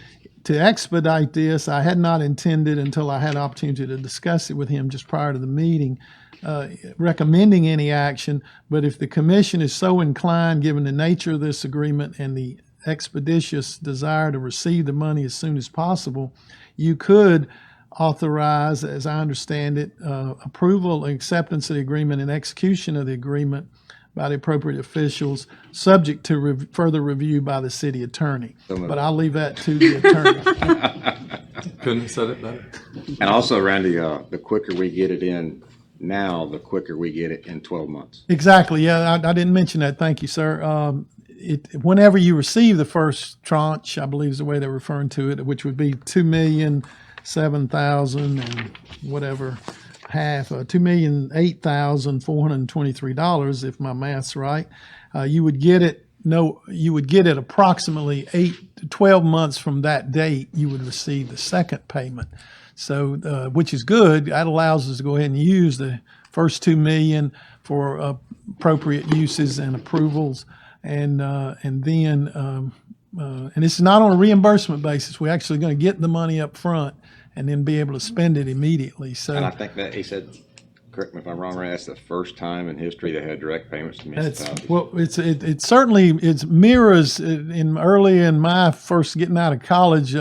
B: to expedite this. I had not intended until I had opportunity to discuss it with him just prior to the meeting, recommending any action. But if the commission is so inclined, given the nature of this agreement and the expeditious desire to receive the money as soon as possible, you could authorize, as I understand it, approval and acceptance of the agreement and execution of the agreement by the appropriate officials, subject to further review by the city attorney. But I'll leave that to the attorney.
G: Couldn't have said it better.
E: And also, Randy, the quicker we get it in now, the quicker we get it in 12 months.
B: Exactly. Yeah, I didn't mention that. Thank you, sir. Whenever you receive the first tranche, I believe is the way they're referring to it, which would be $2,007,000 and whatever half, $2,008,423, if my math's right. You would get it approximately 12 months from that date. You would receive the second payment. So, which is good. That allows us to go ahead and use the first $2 million for appropriate uses and approvals, and then and this is not on a reimbursement basis. We're actually going to get the money up front and then be able to spend it immediately. So,
E: And I think that he said, correct me if I'm wrong, Ray, that's the first time in history they had direct payments to municipalities.
B: well, it certainly mirrors early in my first getting out of college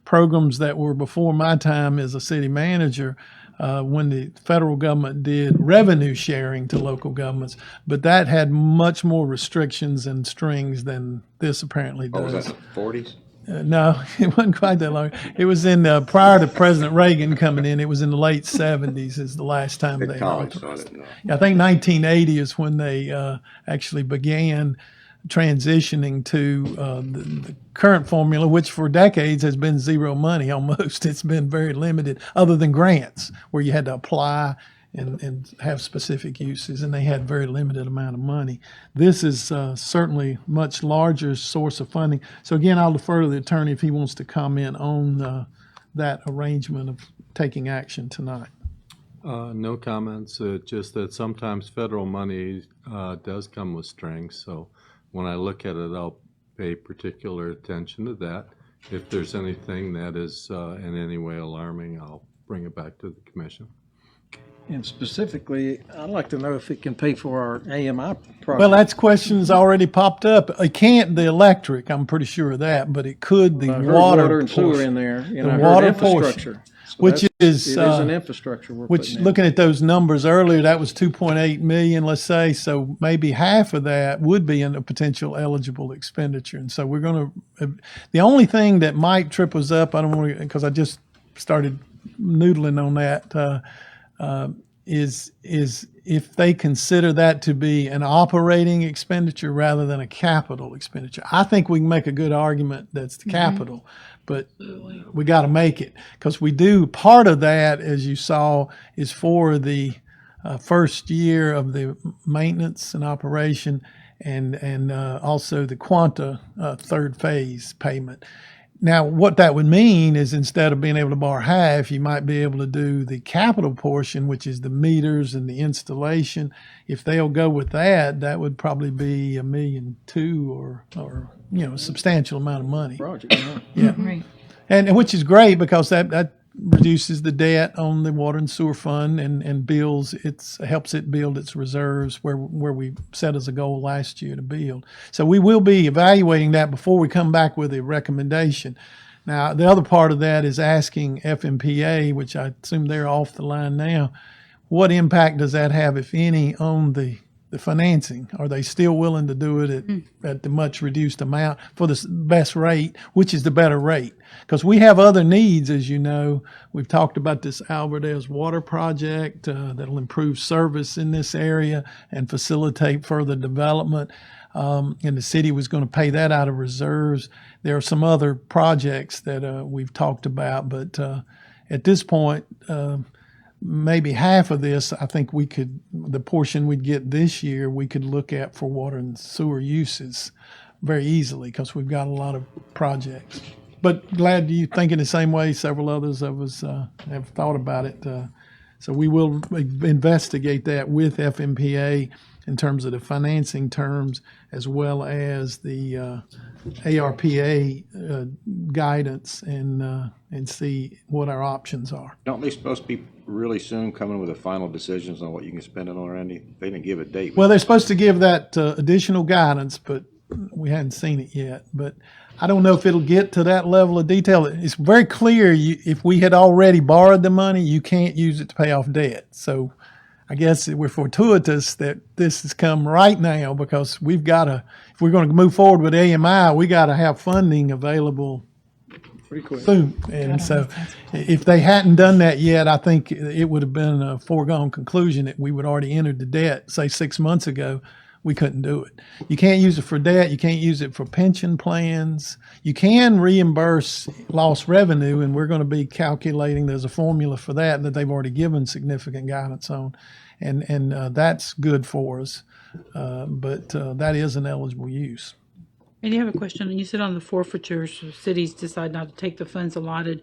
B: programs that were before my time as a city manager. When the federal government did revenue sharing to local governments, but that had much more restrictions and strings than this apparently does.
E: Oh, was that the 40s?
B: No, it wasn't quite that long. It was in prior to President Reagan coming in. It was in the late 70s is the last time they
E: College, so I
B: authorized.
E: didn't know.
B: I think 1980 is when they actually began transitioning to the current formula, which for decades has been zero money almost. It's been very limited, other than grants, where you had to apply and have specific uses, and they had very limited amount of money. This is certainly much larger source of funding. So again, I'll defer to the attorney if he wants to comment on that arrangement of taking action tonight.
G: No comments, just that sometimes federal money does come with strings. So when I look at it, I'll pay particular attention to that. If there's anything that is in any way alarming, I'll bring it back to the commission.
I: And specifically, I'd like to know if it can pay for our AMI project.
B: Well, that's questions already popped up. It can't the electric, I'm pretty sure of that, but it could the
I: I heard
B: water
I: and sewer
B: portion.
I: in there. And
B: The
I: I heard
B: water
I: infrastructure.
B: which
I: It
B: is,
I: is an infrastructure we're
B: which,
I: putting in.
B: looking at those numbers earlier, that was 2.8 million, let's say. So maybe half of that would be in a potential eligible expenditure. And so we're going to, the only thing that might trip us up, I don't want to, because I just started noodling on that, is if they consider that to be an operating expenditure rather than a capital expenditure. I think we can make a good argument that's the capital, but we got to make it, because we do, part of that, as you saw, is for the first year of the maintenance and operation, and also the Quanta third phase payment. Now, what that would mean is, instead of being able to borrow half, you might be able to do the capital portion, which is the meters and the installation. If they'll go with that, that would probably be $1.2 million or a substantial amount of money.
I: Project, yeah.
B: Yeah.
A: Right.
B: And which is great, because that reduces the debt on the water and sewer fund, and helps it build its reserves where we set as a goal last year to build. So we will be evaluating that before we come back with a recommendation. Now, the other part of that is asking FMPA, which I assume they're off the line now, what impact does that have, if any, on the financing? Are they still willing to do it at the much reduced amount for the best rate, which is the better rate? Because we have other needs, as you know. We've talked about this Alvarez water project that'll improve service in this area and facilitate further development. And the city was going to pay that out of reserves. There are some other projects that we've talked about, but at this point, maybe half of this, I think the portion we'd get this year, we could look at for water and sewer uses very easily, because we've got a lot of projects. But glad you thinking the same way. Several others of us have thought about it. So we will investigate that with FMPA in terms of the financing terms, as well as the ARPA guidance, and see what our options are.
E: Don't they supposed to be really soon coming with the final decisions on what you can spend it on, Randy? They didn't give a date.
B: Well, they're supposed to give that additional guidance, but we hadn't seen it yet. But I don't know if it'll get to that level of detail. It's very clear, if we had already borrowed the money, you can't use it to pay off debt. So I guess we're fortuitous that this has come right now, because we've got to, if we're going to move forward with AMI, we got to have funding available
I: Pretty quick.
B: soon. And so if they hadn't done that yet, I think it would have been a foregone conclusion that we would already entered the debt, say 6 months ago. We couldn't do it. You can't use it for debt. You can't use it for pension plans. You can reimburse lost revenue, and we're going to be calculating. There's a formula for that they've already given significant guidance on, and that's good for us. But that is an eligible use.
H: And you have a question, and you said on the forfeitures, cities decide not to take the funds allotted.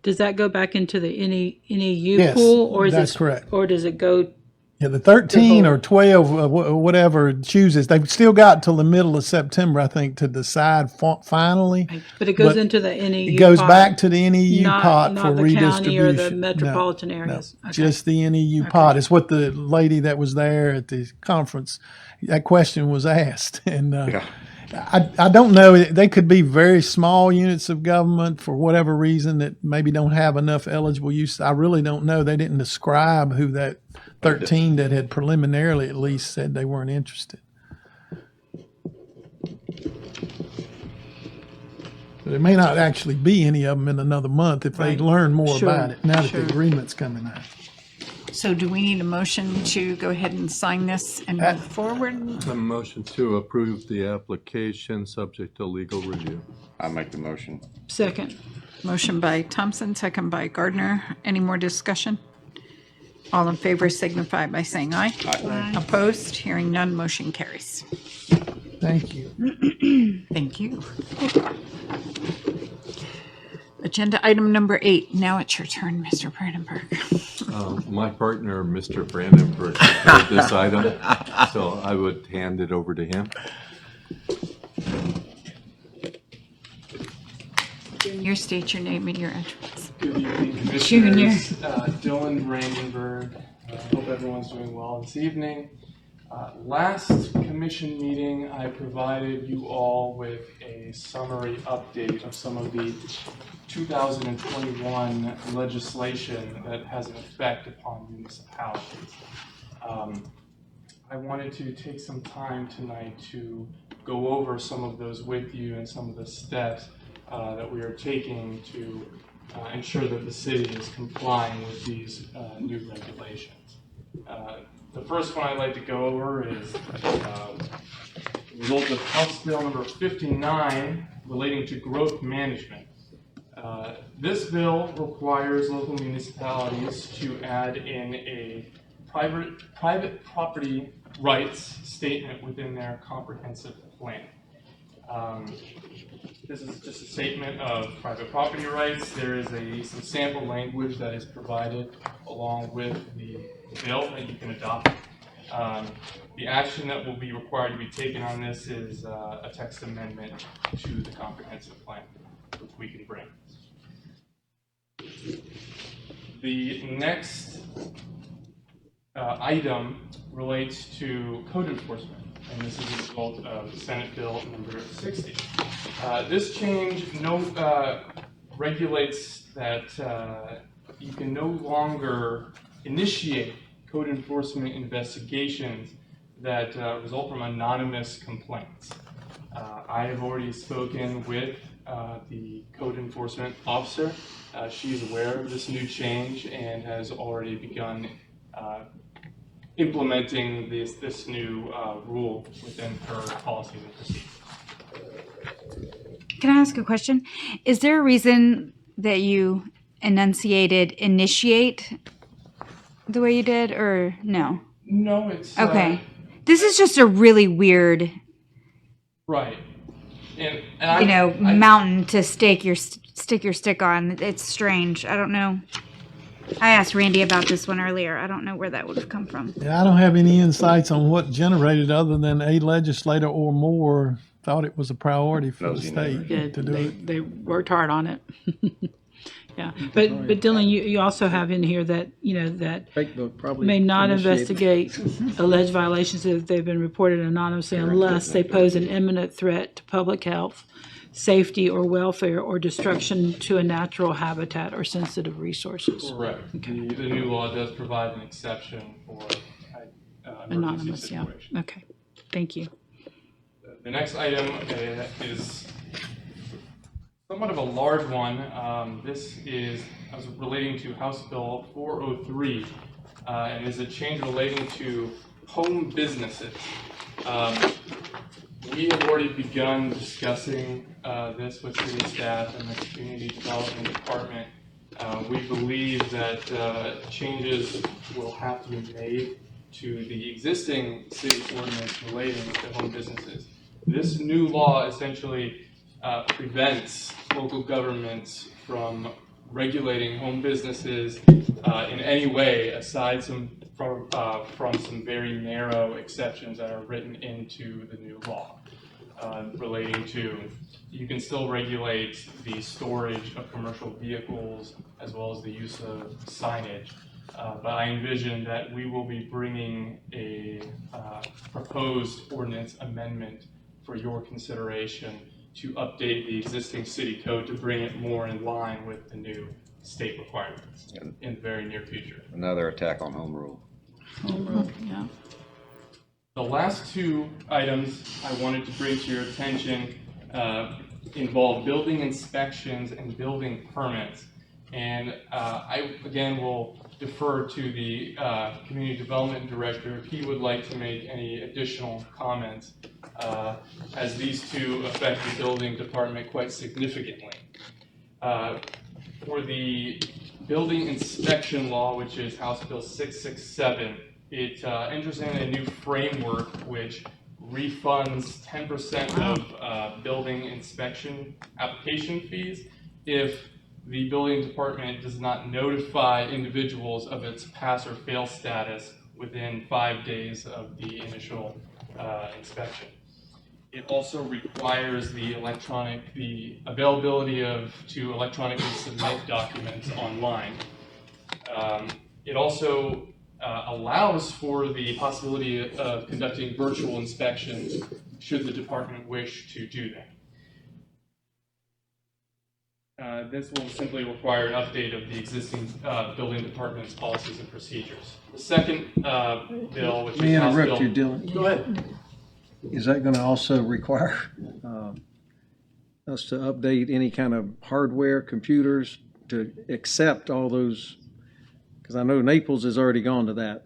H: Does that go back into the NEU
B: Yes,
H: pool, or is
B: that's correct.
H: Or does it go?
B: Yeah, the 13 or 12, whatever it chooses, they've still got till the middle of September, I think, to decide finally.
H: But it goes into the NEU.
B: It goes
H: pot,
B: back to the NEU pot
H: not
B: for
H: the
B: redistribution.
H: county or the metropolitan areas.
B: No,
H: Okay.
B: just the NEU pot. It's what the lady that was there at the conference, that question was asked. And I don't know. They could be very small units of government for whatever reason that maybe don't have enough eligible use. I really don't know. They didn't describe who that 13 that had preliminarily at least said they weren't interested. But it may not actually be any of them in another month if they learn more about it now that the agreement's coming out.
A: So do we need a motion to go ahead and sign this and move forward?
G: A motion to approve the application subject to legal review.
E: I make the motion.
H: Second.
A: Motion by Thompson, second by Gardner. Any more discussion? All in favor signify by saying aye. Aye. Opposed? Hearing none, motion carries.
B: Thank you.
A: Thank you. Agenda item number 8. Now it's your turn, Mr. Brandenburg.
G: My partner, Mr. Brandenburg, prepared this item, so I would hand it over to him.
A: Junior, state your name and your address.
M: Good evening,
A: Junior.
M: Commissioners. Dylan Brandenburg. Hope everyone's doing well this evening. Last commission meeting, I provided you all with a summary update of some of the 2021 legislation that has an effect upon municipalities. I wanted to take some time tonight to go over some of those with you and some of the steps that we are taking to ensure that the city is complying with these new regulations. The first one I'd like to go over is the result of House Bill number 59 relating to growth management. This bill requires local municipalities to add in a private property rights statement within their comprehensive plan. This is just a statement of private property rights. There is some sample language that is provided along with the bill that you can adopt. The action that will be required to be taken on this is a text amendment to the comprehensive plan, which we can bring. The next item relates to code enforcement, and this is a result of Senate Bill number 60. This change regulates that you can no longer initiate code enforcement investigations that result from anonymous complaints. I have already spoken with the code enforcement officer. She is aware of this new change and has already begun implementing this new rule within her policies and procedures.
D: Can I ask a question? Is there a reason that you enunciated initiate the way you did, or no?
M: No, it's
D: okay. This is just a really weird,
M: right, and
D: mountain to stick your stick on. It's strange. I don't know. I asked Randy about this one earlier. I don't know where that would have come from.
B: Yeah, I don't have any insights on what generated other than a legislator or more thought it was a priority for the state to do it.
H: They worked hard on it. Yeah, but Dylan, you also have in here that may not investigate alleged violations if they've been reported anonymously unless they pose an imminent threat to public health, safety, or welfare, or destruction to a natural habitat or sensitive resources.
M: Correct. Okay. The new law does provide an exception for
H: anonymous. Yeah.
M: Situations.
H: Okay. Thank you.
M: The next item is somewhat of a large one. This is relating to House Bill 403, and is a change relating to home businesses. We have already begun discussing this with city staff and the community development department. We believe that changes will have to be made to the existing city ordinance relating to home businesses. This new law essentially prevents local governments from regulating home businesses in any way aside from some very narrow exceptions that are written into the new law relating to, you can still regulate the storage of commercial vehicles as well as the use of signage. But I envision that we will be bringing a proposed ordinance amendment for your consideration to update the existing city code to bring it more in line with the new state requirements in the very near future.
E: Another attack on home rule.
H: Home rule, yeah.
M: The last two items I wanted to bring to your attention involve building inspections and building permits. And I, again, will defer to the Community Development Director if he would like to make any additional comments, as these two affect the building department quite significantly. For the building inspection law, which is House Bill 667, it enters in a new framework which refunds 10% of building inspection application fees if the building department does not notify individuals of its pass or fail status within 5 days of the initial inspection. It also requires the availability to electronically submit documents online. It also allows for the possibility of conducting virtual inspections should the department wish to do that. This will simply require an update of the existing building department's policies and procedures. The second bill, which
I: Let me
M: is House
I: interrupt you,
M: Bill.
I: Dylan.
F: Go ahead.
I: Is that going to also require us to update any kind of hardware, computers, to accept all those? Because I know Naples has already gone to that,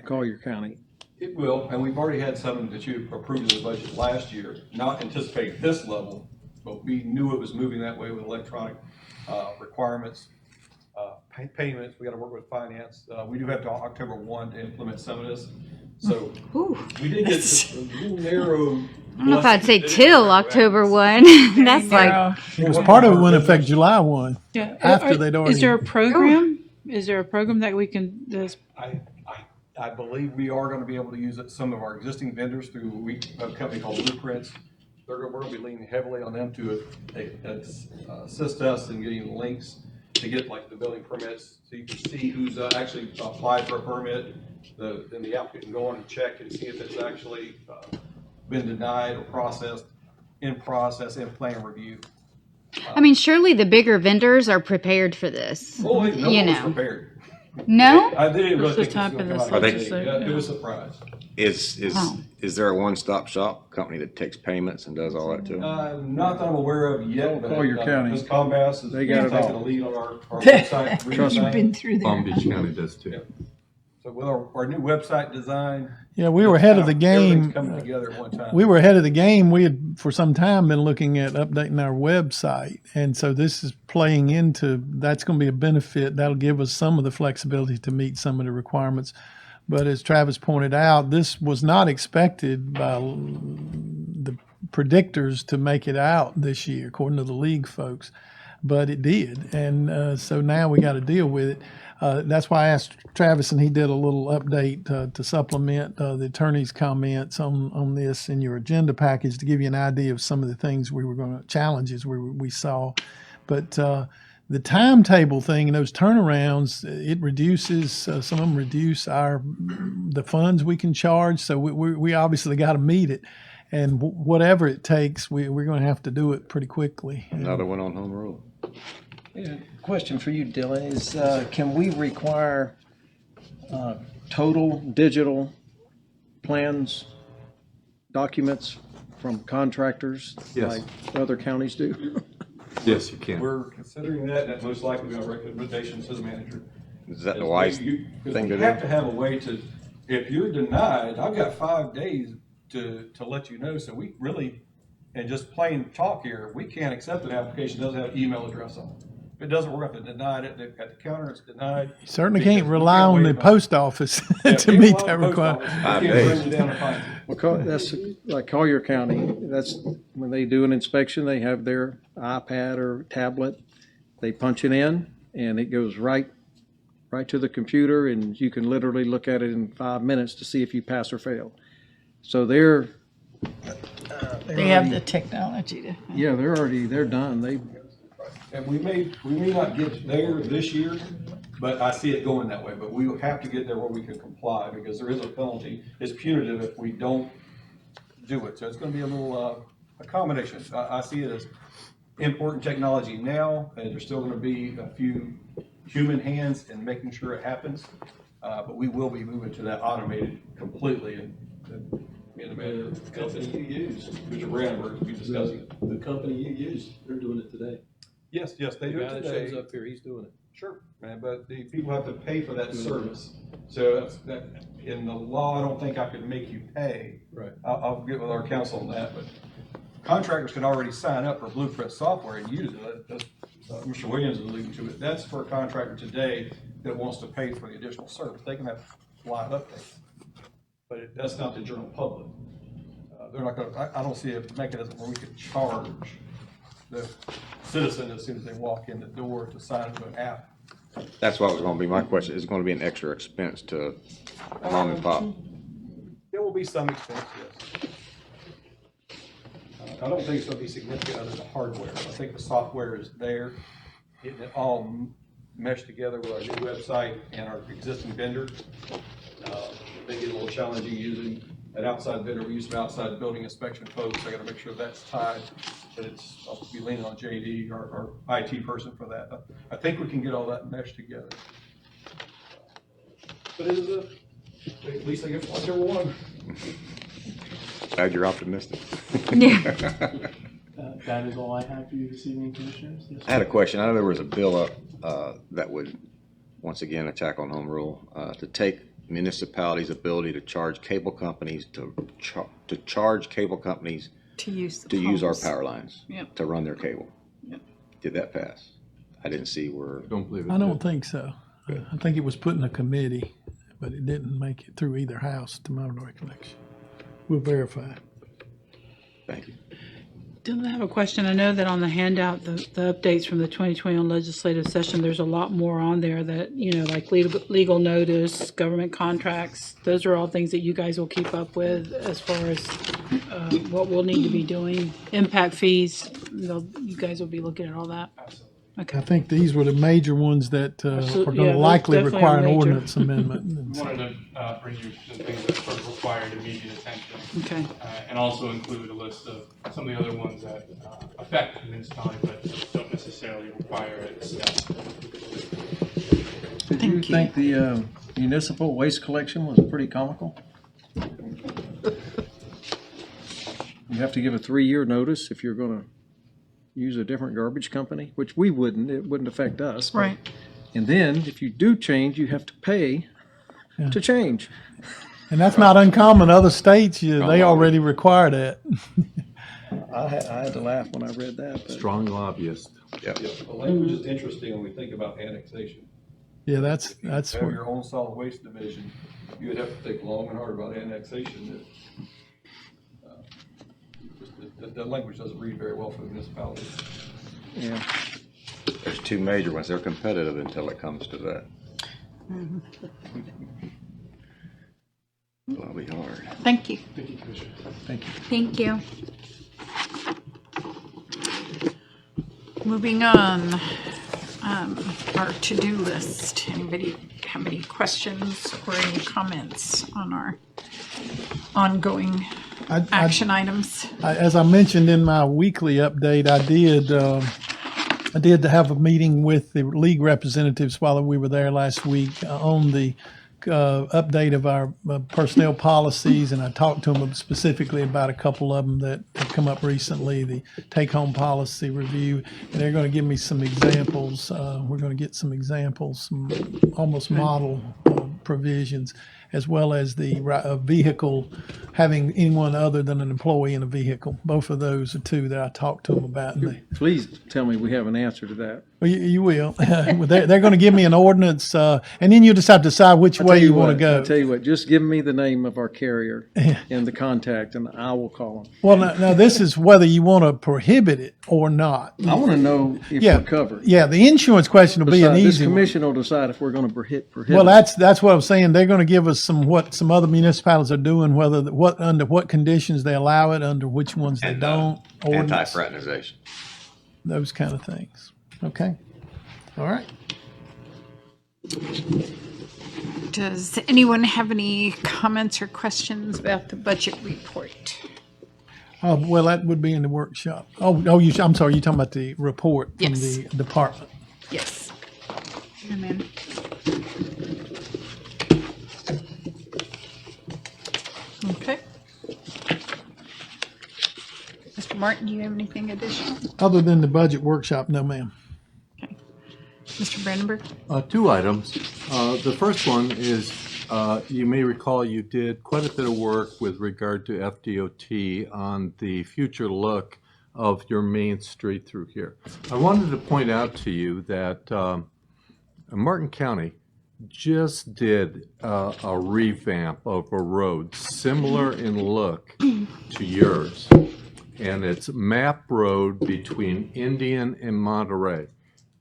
I: Collier County.
N: It will, and we've already had some that you approved in the budget last year, not anticipating this level, but we knew it was moving that way with electronic requirements, payments. We got to work with finance. We do have to October 1 to implement some of this. So we did get a little narrow.
D: I don't know if I'd say till October 1. That's like,
B: Because part of it went in effect July 1.
H: Yeah.
B: After they'd already.
H: Is there a program? Is there a program that we can, this,
N: I believe we are going to be able to use some of our existing vendors through a company called Blueprints. We're going to be leaning heavily on them to assist us in getting links to get like the building permits, so you can see who's actually applied for a permit. Then the applicant can go on and check and see if it's actually been denied or processed, in plan review.
D: I mean, surely the bigger vendors are prepared for this.
N: Oh, wait, no
D: you
N: one was
D: know.
N: prepared.
D: No?
N: I didn't really
H: Let's
N: think
H: just
N: it was
H: type in
N: going
H: the
N: to come out.
H: legislature.
N: It was a surprise.
E: Is there a one-stop shop company that takes payments and does all that too?
N: Not that I'm aware of yet, but
I: Collier County.
N: Ms. Combass is
I: They got it
N: taking
I: all.
N: the lead on our website.
I: Trust
N: redesign.
I: me.
A: Been through there.
G: Palm Beach County does too.
N: Yeah. So with our new website design.
B: Yeah, we were ahead of the
N: everything's
B: game.
N: coming together at one time.
B: We were ahead of the game. We had, for some time, been looking at updating our website. And so this is playing into, that's going to be a benefit. That'll give us some of the flexibility to meet some of the requirements. But as Travis pointed out, this was not expected by the predictors to make it out this year, according to the league folks. But it did. And so now we got to deal with it. That's why I asked Travis, and he did a little update to supplement the attorney's comments on this in your agenda package to give you an idea of some of the things challenges we saw. But the timetable thing and those turnarounds, it reduces, some of them reduce the funds we can charge. So we obviously got to meet it. And whatever it takes, we're going to have to do it pretty quickly.
E: Another one on home rule.
I: Yeah, question for you, Dylan, is can we require total digital plans, documents from contractors
G: Yes.
I: like other counties do?
G: Yes, you can.
N: We're considering that, and that most likely be our recommendations to the manager.
E: Is that the wise
N: Because
E: thing to
N: we have
E: do?
N: to have a way to, if you're denied, I've got 5 days to let you know. So we really, and just plain talk here, we can't accept an application that doesn't have an email address on it. If it doesn't work, if they denied it, they've got the counter, it's denied.
B: You certainly
N: Because
B: can't
N: we
B: rely on the
N: wait
B: post office
N: Yeah,
B: to
N: can't
B: meet
N: rely
B: that
N: on the post
B: requirement.
N: office.
E: 5
N: We can't
E: days.
N: bring you down and find you.
I: Well, that's like Collier County, that's when they do an inspection, they have their iPad or tablet, they punch it in and it goes right to the computer, and you can literally look at it in 5 minutes to see if you pass or fail. So they're
A: They have the technology to.
I: yeah, they're done.
N: And we may not get there this year, but I see it going that way. But we will have to get there where we can comply, because there is a penalty. It's punitive if we don't do it. So it's going to be a little a combination. I see it as important technology now, and there's still going to be a few human hands in making sure it happens. But we will be moving to that automated completely. And me and the manager,
O: The company you use,
N: Mr. Brandenburg, will be discussing it.
O: the company you use, they're doing it today.
N: Yes, they
O: The
N: do
O: guy
N: it
O: that
N: today.
O: shows up here, he's doing it.
N: Sure, man, but the people have to pay for that service. So that, in the law, I don't think I could make you pay.
O: Right.
N: I'll get with our counsel on that, but contractors can already sign up for Blueprint software and use it. That's, Mr. Williams is alluding to it. That's for a contractor today that wants to pay for the additional service. They can have live updates, but that's not the general public. They're not gonna, I don't see a mechanism where we could charge the citizen as soon as they walk in the door to sign into an app.
E: That's what was going to be my question. Is it going to be an extra expense to mom and pop?
N: There will be some expense, yes. I don't think it's going to be significant other than the hardware. I think the software is there, getting it all mesh together with our new website and our existing vendor. They get a little challenging using an outside vendor. We use some outside building inspection folks. I gotta make sure that's tied, but I'll be leaning on JD, our IT person for that. I think we can get all that meshed together. But it is at least I get whichever one.
E: Glad you're optimistic.
O: That is all I have for you this evening, Commissioners.
E: I had a question. I know there was a bill up that would, once again, attack on home rule, to take municipalities' ability to charge cable companies to charge cable companies
A: To use the
E: to use our
A: poles.
E: power lines
A: Yep.
E: to run their cable.
A: Yep.
E: Did that pass? I didn't see where.
G: Don't believe it.
B: I don't think so. I think it was put in a committee, but it didn't make it through either house, to my recollection. We'll verify.
E: Thank you.
H: Dylan, I have a question. I know that on the handout, the updates from the 2021 legislative session, there's a lot more on there that, like legal notice, government contracts. Those are all things that you guys will keep up with as far as what we'll need to be doing. Impact fees, you guys will be looking at all that. Okay.
B: I think these were the major ones that are going
H: yeah,
B: to
H: those
B: likely
H: definitely
B: require
H: are
B: an
H: major.
B: ordinance amendment.
M: We wanted to bring you the things that sort of required immediate attention.
H: Okay.
M: And also include a list of some of the other ones that affect the municipality, but don't necessarily require its staff.
I: Did you think the municipal waste collection was pretty comical? You have to give a 3-year notice if you're gonna use a different garbage company, which we wouldn't, it wouldn't affect us. but-
A: Right.
I: And then if you do change, you have to pay to change.
B: And that's not uncommon. Other states, they already require that.
I: I had to laugh when I read that. but-
G: Strong lobbyist.
E: Yep.
N: The language is interesting when we think about annexation.
B: Yeah, that's
N: If you have
B: where,
N: your own solid waste division, you would have to think long and hard about annexation. The language doesn't read very well for the municipalities.
I: Yeah.
E: There's two major ones. They're competitive until it comes to that. That'll be hard.
A: Thank you.
O: Thank you, Commissioner.
I: Thank you.
D: Thank you.
A: Moving on, our to-do list. Anybody have any questions or any comments on our ongoing action items?
B: as I mentioned in my weekly update, I did have a meeting with the league representatives while we were there last week on the update of our personnel policies, and I talked to them specifically about a couple of them that have come up recently, the take-home policy review, and they're going to give me some examples. We're going to get some examples, some almost model provisions, as well as the vehicle, having anyone other than an employee in a vehicle. Both of those are two that I talked to them about. And
I: Please tell me we have an answer to that.
B: well, you will. They're going to give me an ordinance, and then you just have to decide which way you want to go.
I: I'll tell you what, just give me the name of our carrier and the contact, and I will call them.
B: Well, now this is whether you want to prohibit it or not.
I: I want to know if
B: Yeah,
I: we're covered.
B: Yeah, the insurance question will be an
I: This
B: easy one.
I: commission will decide if we're going to prohibit.
B: Well, that's what I'm saying. They're going to give us what some other municipalities are doing, under what conditions they allow it, under which ones they
E: And,
B: don't. ordinance,
E: Anti-fraternization.
B: those kind of things. Okay. All right.
A: Does anyone have any comments or questions about the budget report?
B: Oh, well, that would be in the workshop. I'm sorry. You're talking about the report from
A: Yes.
B: the department.
A: Yes.
D: I'm in.
A: Okay. Mr. Martin, do you have anything additional?
B: Other than the budget workshop, no, ma'am.
A: Okay. Mr. Brandenburg?
G: 2 items. The first one is, you may recall you did quite a bit of work with regard to FDOT on the future look of your main street through here. I wanted to point out to you that Martin County just did a revamp of a road similar in look to yours. And it's Map Road between Indian and Monterey.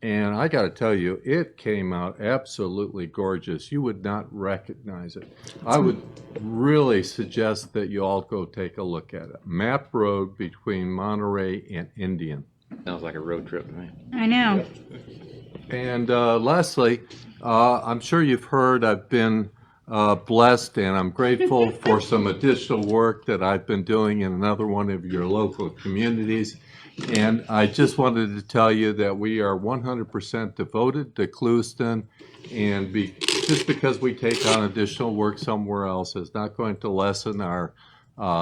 G: And I got to tell you, it came out absolutely gorgeous. You would not recognize it. I would really suggest that you all go take a look at it. Map Road between Monterey and Indian.
E: Sounds like a road trip to me.
D: I know.
G: And lastly, I'm sure you've heard I've been blessed and I'm grateful for some additional work that I've been doing in another one of your local communities. And I just wanted to tell you that we are 100% devoted to Clewiston, and just because we take on additional work somewhere else is not going to lessen our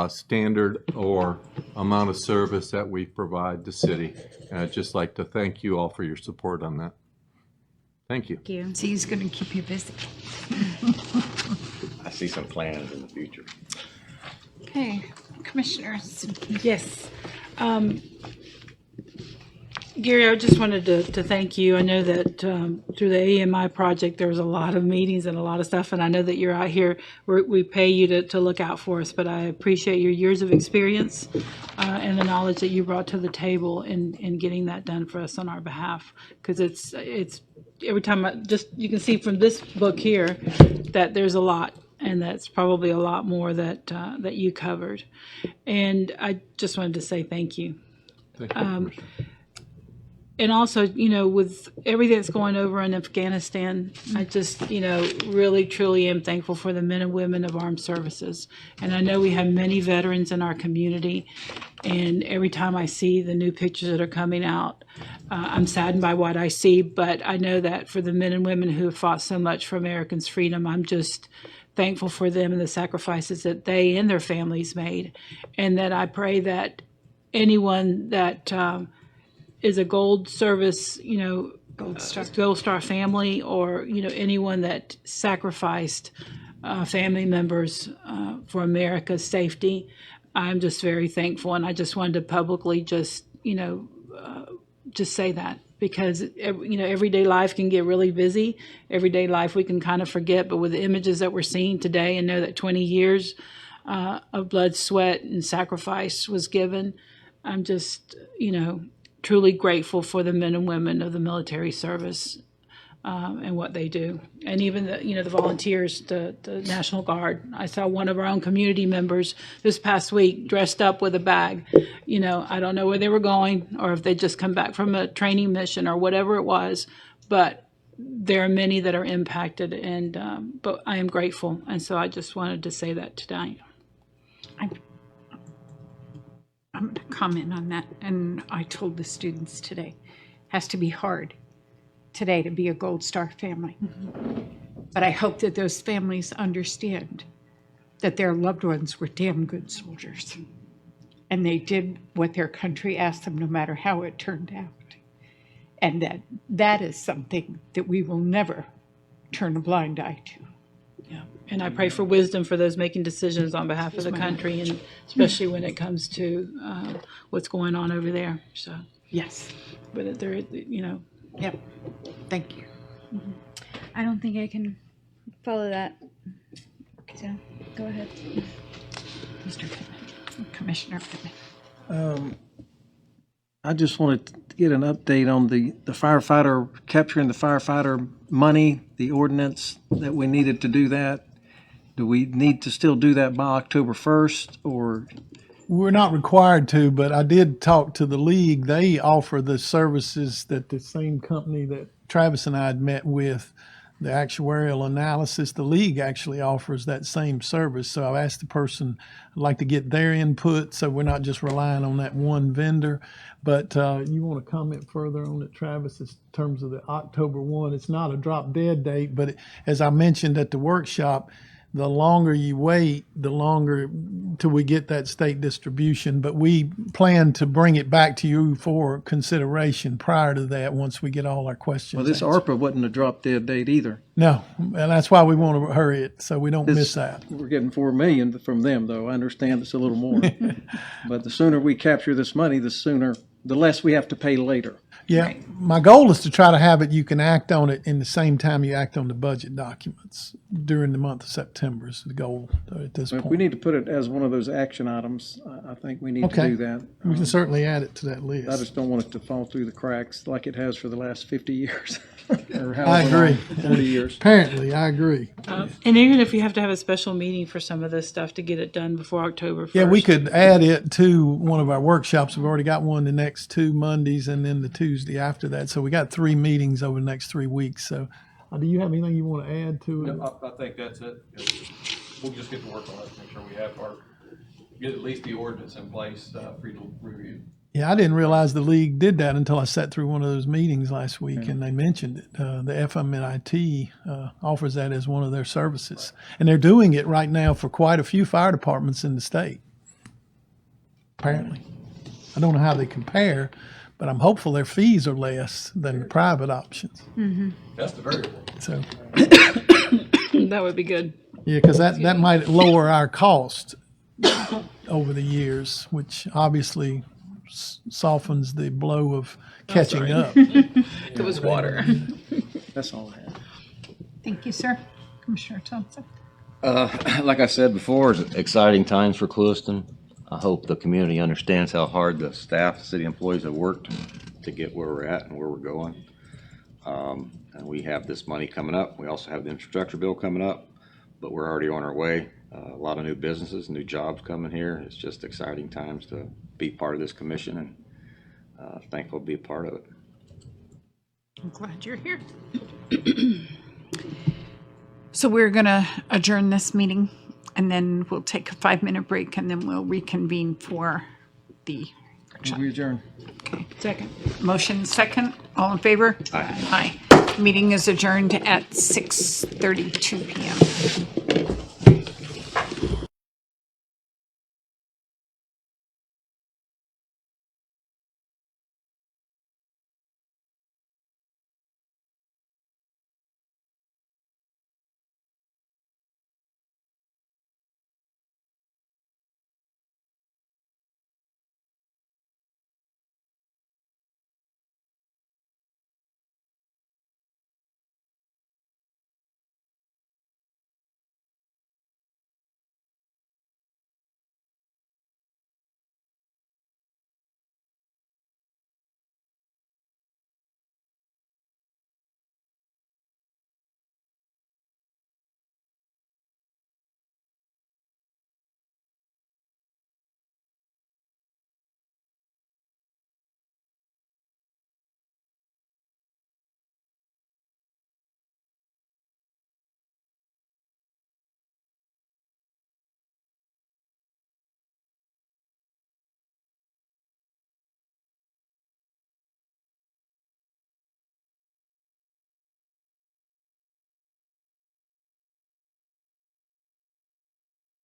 G: standard or amount of service that we provide the city. And I'd just like to thank you all for your support on that. Thank you.
D: Thank you.
A: So he's going to keep you busy.
E: I see some plans in the future.
A: Okay, commissioners.
H: Yes. Gary, I just wanted to thank you. I know that through the AMI project, there was a lot of meetings and a lot of stuff, and I know that you're out here. We pay you to look out for us, but I appreciate your years of experience and the knowledge that you brought to the table in getting that done for us on our behalf. Because it's every time you can see from this book here that there's a lot, and that's probably a lot more that you covered. And I just wanted to say thank you.
G: Thank you.
H: And also, with everything that's going over in Afghanistan, I just, really, truly am thankful for the men and women of armed services. And I know we have many veterans in our community. And every time I see the new pictures that are coming out, I'm saddened by what I see. But I know that for the men and women who have fought so much for Americans' freedom, I'm just thankful for them and the sacrifices that they and their families made. And that I pray that anyone that is a Gold Service, Gold Star family, or anyone that sacrificed family members for America's safety. I'm just very thankful, and I just wanted to publicly just say that, because everyday life can get really busy. Everyday life we can kind of forget, but with the images that we're seeing today, and know that 20 years of blood, sweat, and sacrifice was given, I'm just truly grateful for the men and women of the military service and what they do. And even the volunteers, the National Guard. I saw one of our own community members this past week dressed up with a bag. I don't know where they were going, or if they just come back from a training mission or whatever it was, but there are many that are impacted, and but I am grateful. And so I just wanted to say that tonight.
A: I'm going to comment on that, and I told the students today, has to be hard today to be a Gold Star family. But I hope that those families understand that their loved ones were damn good soldiers, and they did what their country asked them, no matter how it turned out. And that is something that we will never turn a blind eye to.
H: Yeah, and I pray for wisdom for those making decisions on behalf of the country, and especially when it comes to what's going on over there. So
A: yes,
H: but there,
A: Yep. Thank you.
D: I don't think I can follow that. So go ahead.
A: Mr. Pittman, Commissioner Pittman.
I: I just wanted to get an update on the firefighter, capturing the firefighter money, the ordinance that we needed to do that. Do we need to still do that by October 1st, or?
B: We're not required to, but I did talk to the league. They offer the services that the same company that Travis and I had met with, the actuarial analysis. The league actually offers that same service. So I've asked the person, I'd like to get their input, so we're not just relying on that one vendor. But you want to comment further on it, Travis, in terms of the October 1? It's not a drop dead date, but as I mentioned at the workshop, the longer you wait, the longer till we get that state distribution. But we plan to bring it back to you for consideration prior to that, once we get all our questions
I: Well, this
B: answered.
I: ARPA wasn't a drop dead date either.
B: No, and that's why we want to hurry it, so we don't miss that.
I: We're getting 4 million from them, though. I understand it's a little more. But the sooner we capture this money, the less we have to pay later.
B: Yeah, my goal is to try to have it, you can act on it in the same time you act on the budget documents during the month of September is the goal at this
I: If
B: point.
I: we need to put it as one of those action items, I think we need to do that.
B: We can certainly add it to that list.
I: I just don't want it to fall through the cracks like it has for the last 50 years. Or
B: I
I: however
B: agree.
I: long, 40 years.
B: Apparently, I agree.
H: and even if you have to have a special meeting for some of this stuff to get it done before October 1st.
B: Yeah, we could add it to one of our workshops. We've already got one the next 2 Mondays, and then the Tuesday after that. So we got 3 meetings over the next 3 weeks. So do you have anything you want to add to it?
N: No, I think that's it. We'll just get to work on it, make sure we have get at least the ordinance in place for you to review.
B: Yeah, I didn't realize the league did that until I sat through one of those meetings last week, and they mentioned it. The FMNIT offers that as one of their services, and they're doing it right now for quite a few fire departments in the state. Apparently, I don't know how they compare, but I'm hopeful their fees are less than the private options.
N: That's the variable.
B: So,
H: That would be good.
B: yeah, because that might lower our cost over the years, which obviously softens the blow of catching up.
H: It was water.
I: That's all I have.
A: Thank you, sir. Commissioner Thompson.
E: Like I said before, it's exciting times for Clewiston. I hope the community understands how hard the staff, the city employees have worked to get where we're at and where we're going. And we have this money coming up. We also have the infrastructure bill coming up, but we're already on our way. A lot of new businesses, new jobs coming here. It's just exciting times to be part of this commission, and thankful to be a part of it.
A: I'm glad you're here. So we're going to adjourn this meeting, and then we'll take a 5-minute break, and then we'll reconvene for the workshop.
I: We adjourn.
H: Second.
A: Motion second. All in favor? Aye. Meeting is adjourned at 6:32 p.m.